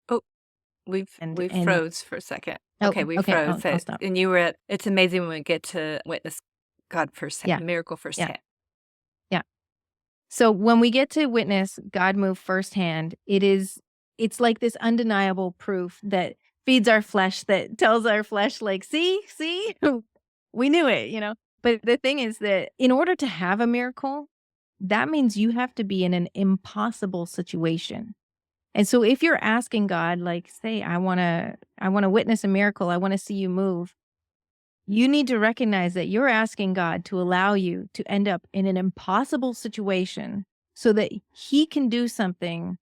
Oh, we've And froze for a second. oh, Okay, we okay. froze. I'll So, stop. and you were at, it's amazing when we get to witness God Yeah. firsthand, miracle Yeah. firsthand. Yeah. So when we get to witness God move firsthand, it's like this undeniable proof that feeds our flesh, that tells our flesh, like, see, we knew it. But the thing is that in order to have a miracle, that means you have to be in an impossible situation. And so if you're asking God, like, say, I wanna witness a miracle, I wanna see you move, you need to recognize that you're asking God to allow you to end up in an impossible situation so that he can do something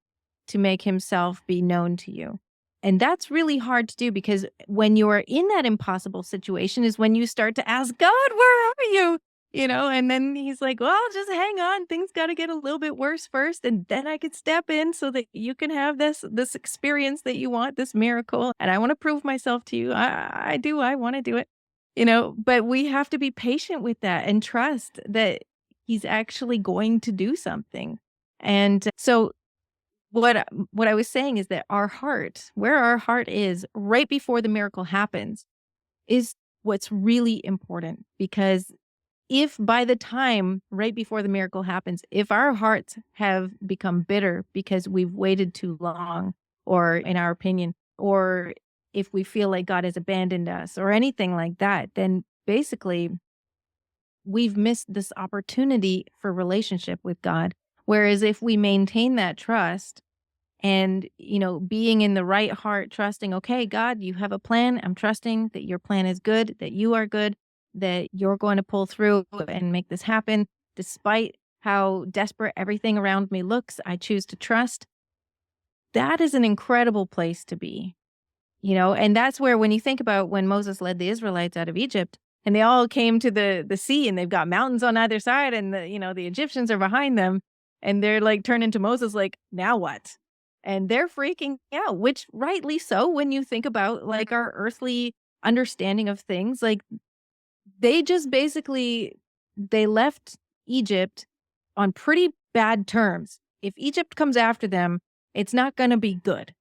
to make himself be known to you. And that's really hard to do because when you are in that impossible situation is when you start to ask God, where are you? And then he's like, well, just hang on. Things got to get a little bit worse first. And then I could step in so that you can have this experience that you want, this miracle. And I want to prove myself to you. I want to do it. But we have to be patient with that and trust that he's actually going to do something. And so what I was saying is that our heart, where our heart is right before the miracle happens, is what's really important. Because if by the time right before the miracle happens, if our hearts have become bitter because we've waited too long, or in our opinion, or if we feel like God has abandoned us or anything like that, then basically we've missed this opportunity for relationship with God. Whereas if we maintain that trust and, being in the right heart, trusting, okay, God, you have a plan. I'm trusting that your plan is good, that you are good, that you're going to pull through and make this happen. Despite how desperate everything around me looks, I choose to trust. That is an incredible place to be. And that's where, when you think about when Moses led the Israelites out of Egypt and they all came to the sea and they've got mountains on either side and the Egyptians are behind them and they're like turning to Moses like, now what? And they're freaking out, which rightly so when you think about like our earthly understanding of things. Like, they just basically they left Egypt on pretty bad terms. If Egypt comes after them, it's not going to be good.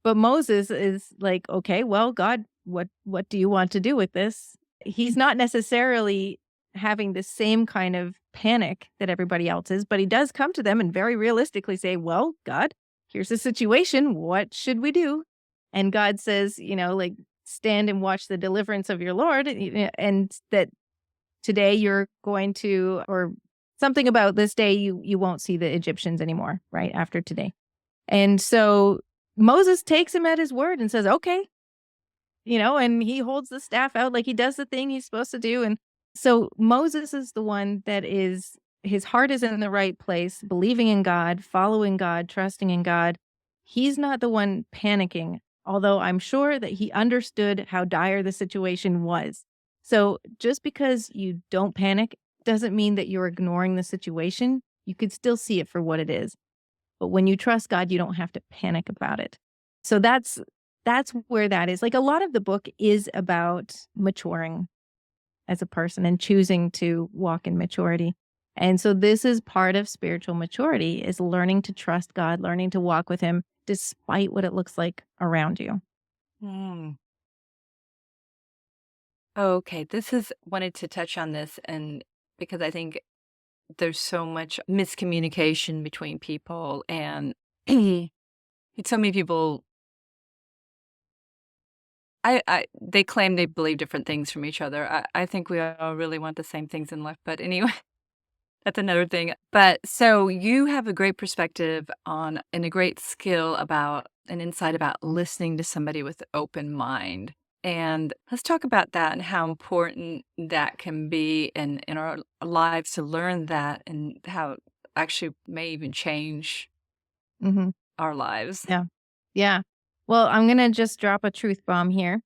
But Moses is like, "Okay, well, God, what do you want to do with this?" He's not necessarily having the same kind of panic that everybody else is, but he does come to them and very realistically say, "Well, God, here's the situation. What should we do?" And God says, like, "Stand and watch the deliverance of your Lord," and that today you're going to, or something about this day, you won't see the Egyptians anymore, right, after today. And so Moses takes him at his word and says, okay, and he holds the staff out, like he does the thing he's supposed to do. And so Moses is the one that is, his heart is in the right place, believing in God, following God, trusting in God. He's not the one panicking, although I'm sure that he understood how dire the situation was. So just because you don't panic doesn't mean that you're ignoring the situation. You could still see it for what it is. But when you trust God, you don't have to panic about it. So that's where that is. Like, a lot of the book is about maturing as a person and choosing to walk in maturity. And so this is part of spiritual maturity, is learning to trust God, learning to walk with him despite what it looks like around you. Mm. Okay, this is wanted to touch on this, and because I think there's so much miscommunication between people, and so many people, I they claim they believe different things from each other. I think we all really want the same things in life, but anyway, that's another thing. But so you have a great perspective on, and a great skill about, an insight about listening to somebody with an open mind. And let's talk about that and how important that can be in our lives, to learn that, and how it actually may even change Mhm. our lives. Yeah. Yeah. Well, I'm going to just drop a truth bomb here.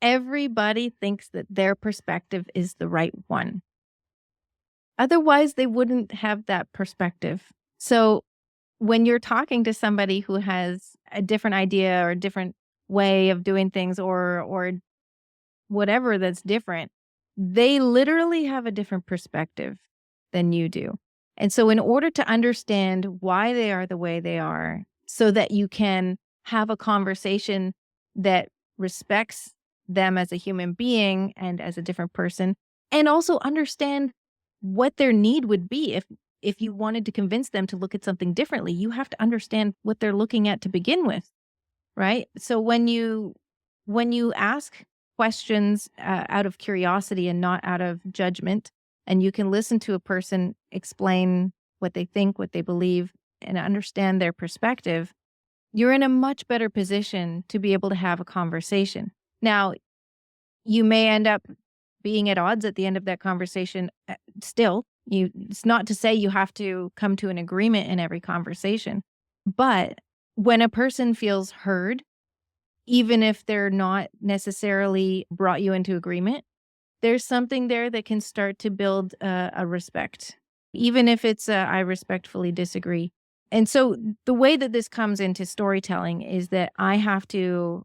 Everybody thinks that their perspective is the right one. Otherwise, they wouldn't have that perspective. So when you're talking to somebody who has a different idea or a different way of doing things or whatever that's different, they literally have a different perspective than you do. And so in order to understand why they are the way they are, so that you can have a conversation that respects them as a human being and as a different person, and also understand what their need would be if you wanted to convince them to look at something differently, you have to understand what they're looking at to begin with, right? So when you ask questions out of curiosity and not out of judgment, and you can listen to a person explain what they think, what they believe, and understand their perspective, you're in a much better position to be able to have a conversation. Now, you may end up being at odds at the end of that conversation. Still, it's not to say you have to come to an agreement in every conversation, but when a person feels heard, even if they're not necessarily brought you into agreement, there's something there that can start to build a respect, even if it's I respectfully disagree. And so the way that this comes into storytelling is that I have to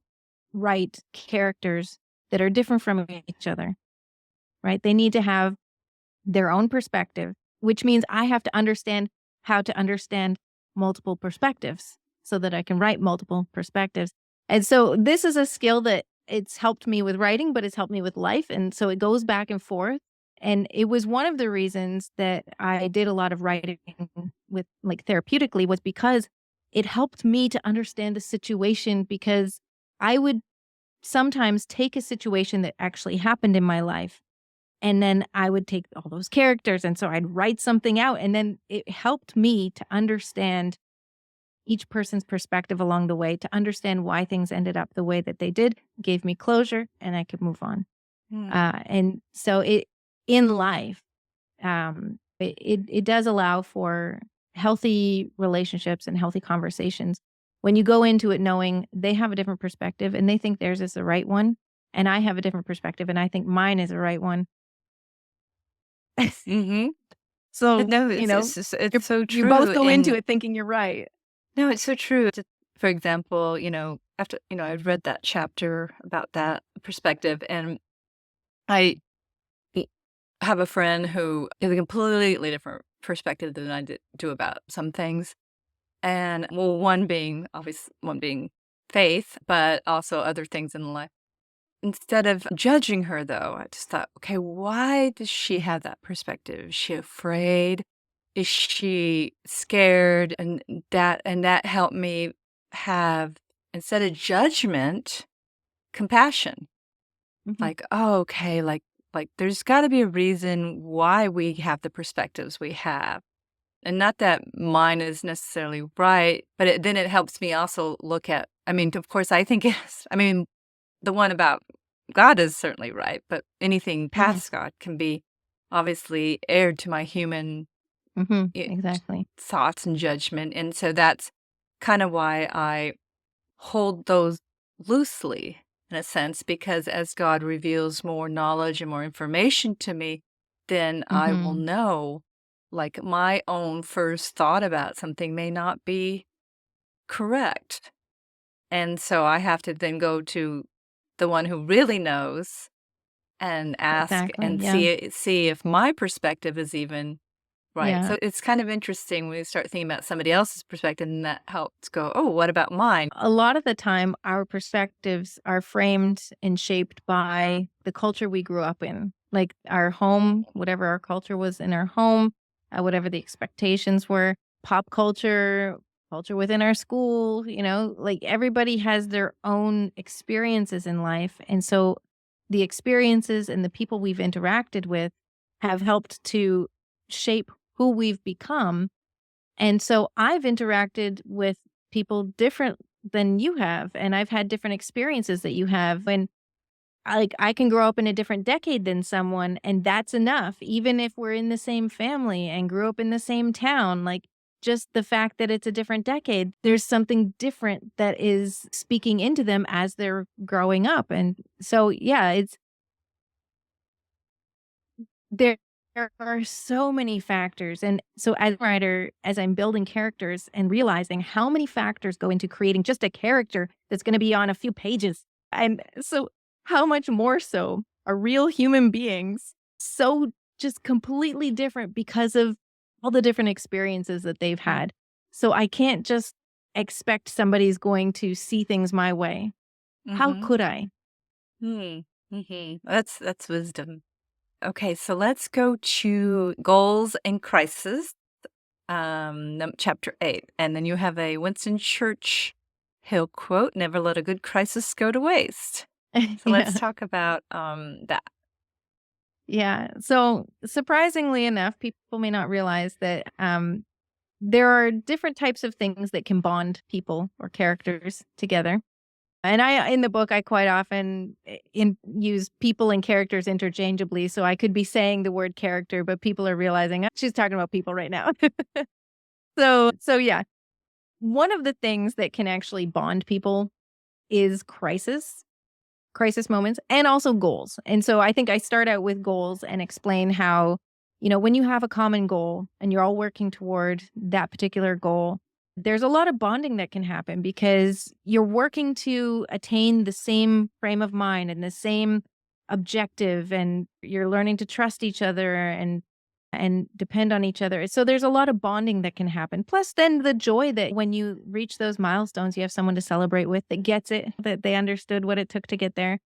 write characters that are different from each other, right? They need to have their own perspective, which means I have to understand how to understand multiple perspectives so that I can write multiple perspectives. And so this is a skill that it's helped me with writing, but it's helped me with life. And so it goes back and forth. And it was one of the reasons that I did a lot of writing with like therapeutically was because it helped me to understand the situation, because I would sometimes take a situation that actually happened in my life, and then I would take all those characters, and so I'd write something out, and then it helped me to understand each person's perspective along the way, to understand why things ended up the way that they did, gave me closure, and I could move on. Hmm. And so it in life, it does allow for healthy relationships and healthy conversations when you go into it knowing they have a different perspective and they think theirs is the right one, and I have a different perspective and I think mine is the right one. Mhm. So, No, you it's know, it's so you both true, go into and it thinking you're right. no, it's so true. For example, after I read that chapter about that perspective, and I e have a friend who has a completely different perspective than I do about some things, and, well, one being faith, but also other things in life. Instead of judging her, though, I just thought, "Okay, why does she have that perspective? Is she afraid? Is she scared?" And that helped me have, instead of judgment, compassion. Mhm, Like, "Oh, okay, like, there's gotta be a reason why we have the perspectives we have." And not that mine is necessarily right, but then it helps me also look at, I mean, of course, I think it's, I mean, the one about God is certainly right, but anything mhm, past God can be obviously aired to my human mhm, I exactly. thoughts and judgment, and so that's kinda why I hold those loosely, in a sense, because as God reveals more knowledge and more information to me, then I will Mhm, know, like, my own first thought about something may not be correct, and so I have to then go to the one who really knows and ask exactly, and yeah, see if my perspective is even right. yeah. So it's kind of interesting when you start thinking about somebody else's perspective, and that helps go, "Oh, what about mine?" A lot of the time, our perspectives are framed and shaped by the culture we grew up in, like our home, whatever our culture was in our home, whatever the expectations were, pop culture, culture within our school, like everybody has their own experiences in life. And so the experiences and the people we've interacted with have helped to shape who we've become. And so I've interacted with people different than you have, and I've had different experiences that you have. And I can grow up in a different decade than someone, and that's enough. Even if we're in the same family and grew up in the same town, like just the fact that it's a different decade. There's something different that is speaking into them as they're growing up. And so, yeah, there are so many factors. And so as a writer, as I'm building characters and realizing how many factors go into creating just a character that's going to be on a few pages. And so how much more so are real human beings so just completely different because of all the different experiences that they've had. So I can't just expect somebody's going to see things my way. How Mhm. could I? Hmm. Mhm. That's wisdom. Okay, so let's go to goals and crisis, chapter 8, and then you have a Winston Churchill quote: "Never let a good crisis go to waste." So let's Yeah. talk about that. Yeah. So surprisingly enough, people may not realize that there are different types of things that can bond people or characters together. And in the book, I quite often use people and characters interchangeably. So I could be saying the word character, but people are realizing she's talking about people right now. So yeah, one of the things that can actually bond people is crisis moments, and also goals. And so I think I start out with goals and explain how, when you have a common goal and you're all working toward that particular goal, there's a lot of bonding that can happen because you're working to attain the same frame of mind and the same objective, and you're learning to trust each other and depend on each other. So there's a lot of bonding that can happen. Plus then the joy that when you reach those milestones, you have someone to celebrate with that gets it, that they understood what it took to get there.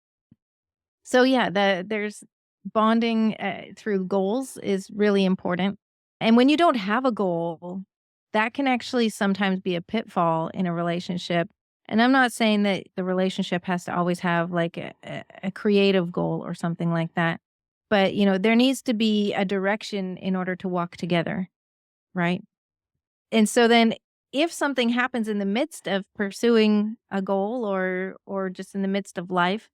So yeah, there's bonding through goals is really important. And when you don't have a goal, that can actually sometimes be a pitfall in a relationship. And I'm not saying that the relationship has to always have like a creative goal or something like that. But, there needs to be a direction in order to walk together, right? And so then if something happens in the midst of pursuing a goal or just in the midst of life,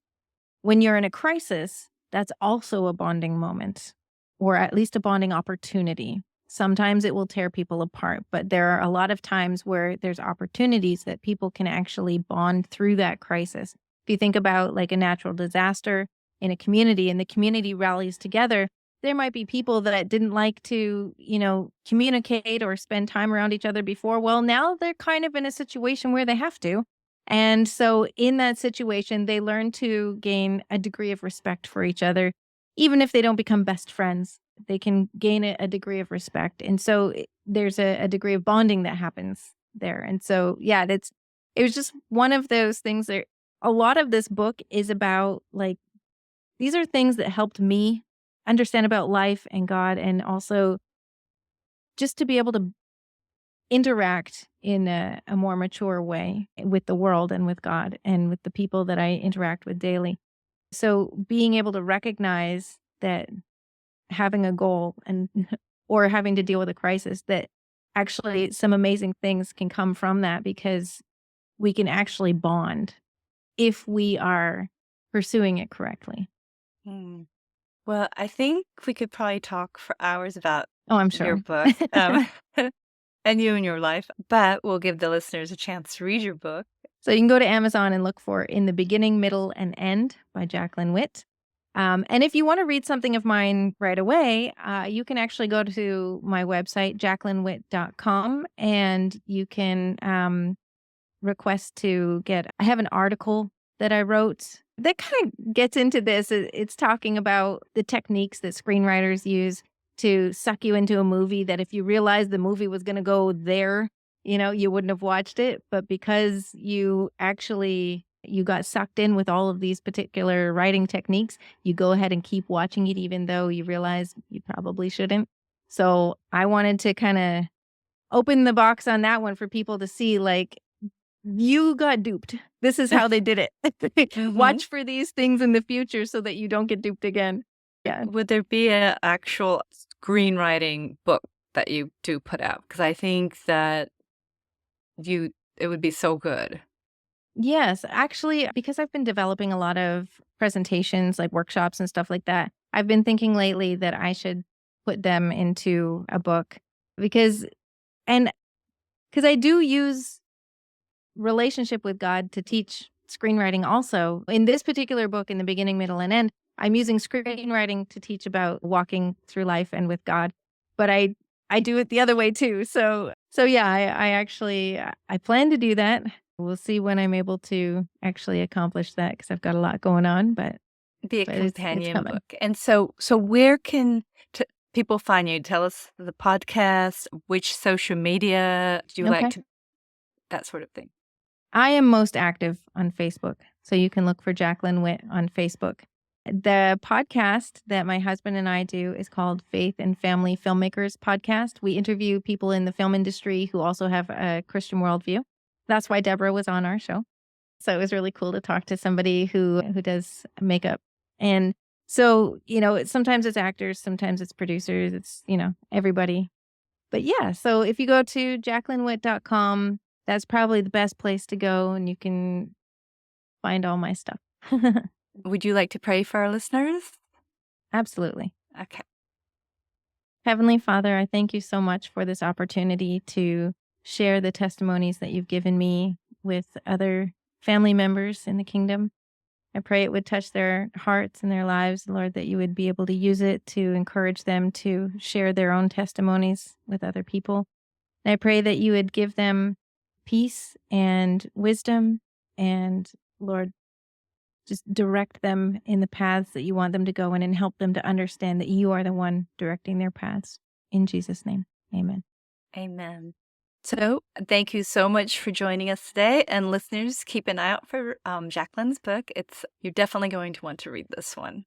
when you're in a crisis, that's also a bonding moment, or at least a bonding opportunity. Sometimes it will tear people apart, but there are a lot of times where there's opportunities that people can actually bond through that crisis. If you think about like a natural disaster in a community and the community rallies together, there might be people that didn't like to, communicate or spend time around each other before. Well, now they're kind of in a situation where they have to. And so in that situation, they learn to gain a degree of respect for each other. Even if they don't become best friends, they can gain a degree of respect. And so there's a degree of bonding that happens there. And so, yeah, it was just one of those things that a lot of this book is about, like, these are things that helped me understand about life and God, and also just to be able to interact in a more mature way with the world and with God and with the people that I interact with daily. So being able to recognize that having a goal and or having to deal with a crisis, that actually some amazing things can come from that, because we can actually bond if we are pursuing it correctly. Hmm. Well, I think we could probably talk for hours about Oh, I'm your sure. book, and you and your life, but we'll give the listeners a chance to read your book. So you can go to Amazon and look for In the Beginning, Middle, and End by Jaclyn Whitt. And if you want to read something of mine right away, you can actually go to my website, jaclynwhitt.com, and you can request to get, I have an article that I wrote that kind of gets into this. It's talking about the techniques that screenwriters use to suck you into a movie, that if you realized the movie was going to go there, you wouldn't have watched it. But because you got sucked in with all of these particular writing techniques, you go ahead and keep watching it, even though you realize you probably shouldn't. So I wanted to kind of open the box on that one for people to see, like, you got duped. This is how they did it. Mhm. Watch for these things in the future so that you don't get duped again. Yeah. Would there be an actual screenwriting book that you do put out? Because I think that it would be so good. Yes, actually, because I've been developing a lot of presentations, like workshops and stuff like that, I've been thinking lately that I should put them into a book, because, and because I do use relationship with God to teach screenwriting also. In this particular book, in the beginning, middle, and end, I'm using screenwriting to teach about walking through life and with God. But I do it the other way too. So yeah, I actually I plan to do that. We'll see when I'm able to actually accomplish that because I've got a lot going on, Be a but it's companion coming. book. And so where can people find you? Tell us the podcast, which social media do you like Okay. to, that sort of thing. I am most active on Facebook. So you can look for Jaclyn Whitt on Facebook. The podcast that my husband and I do is called Faith and Family Filmmakers Podcast. We interview people in the film industry who also have a Christian worldview. That's why Deborah was on our show. So it was really cool to talk to somebody who does makeup. And so, sometimes it's actors, sometimes it's producers, it's, everybody. But yeah, so if you go to jaclynwhitt.com, that's probably the best place to go and you can find all my stuff. Would you like to pray for our listeners? Absolutely. Okay. Heavenly Father, I thank you so much for this opportunity to share the testimonies that you've given me with other family members in the kingdom. I pray it would touch their hearts and their lives, Lord, that you would be able to use it to encourage them to share their own testimonies with other people. And I pray that you would give them peace and wisdom and, Lord, just direct them in the paths that you want them to go in and help them to understand that you are the one directing their paths. In Jesus' name, amen. Amen. So thank you so much for joining us today. And listeners, keep an eye out for Jaclyn's book. You're definitely going to want to read this one.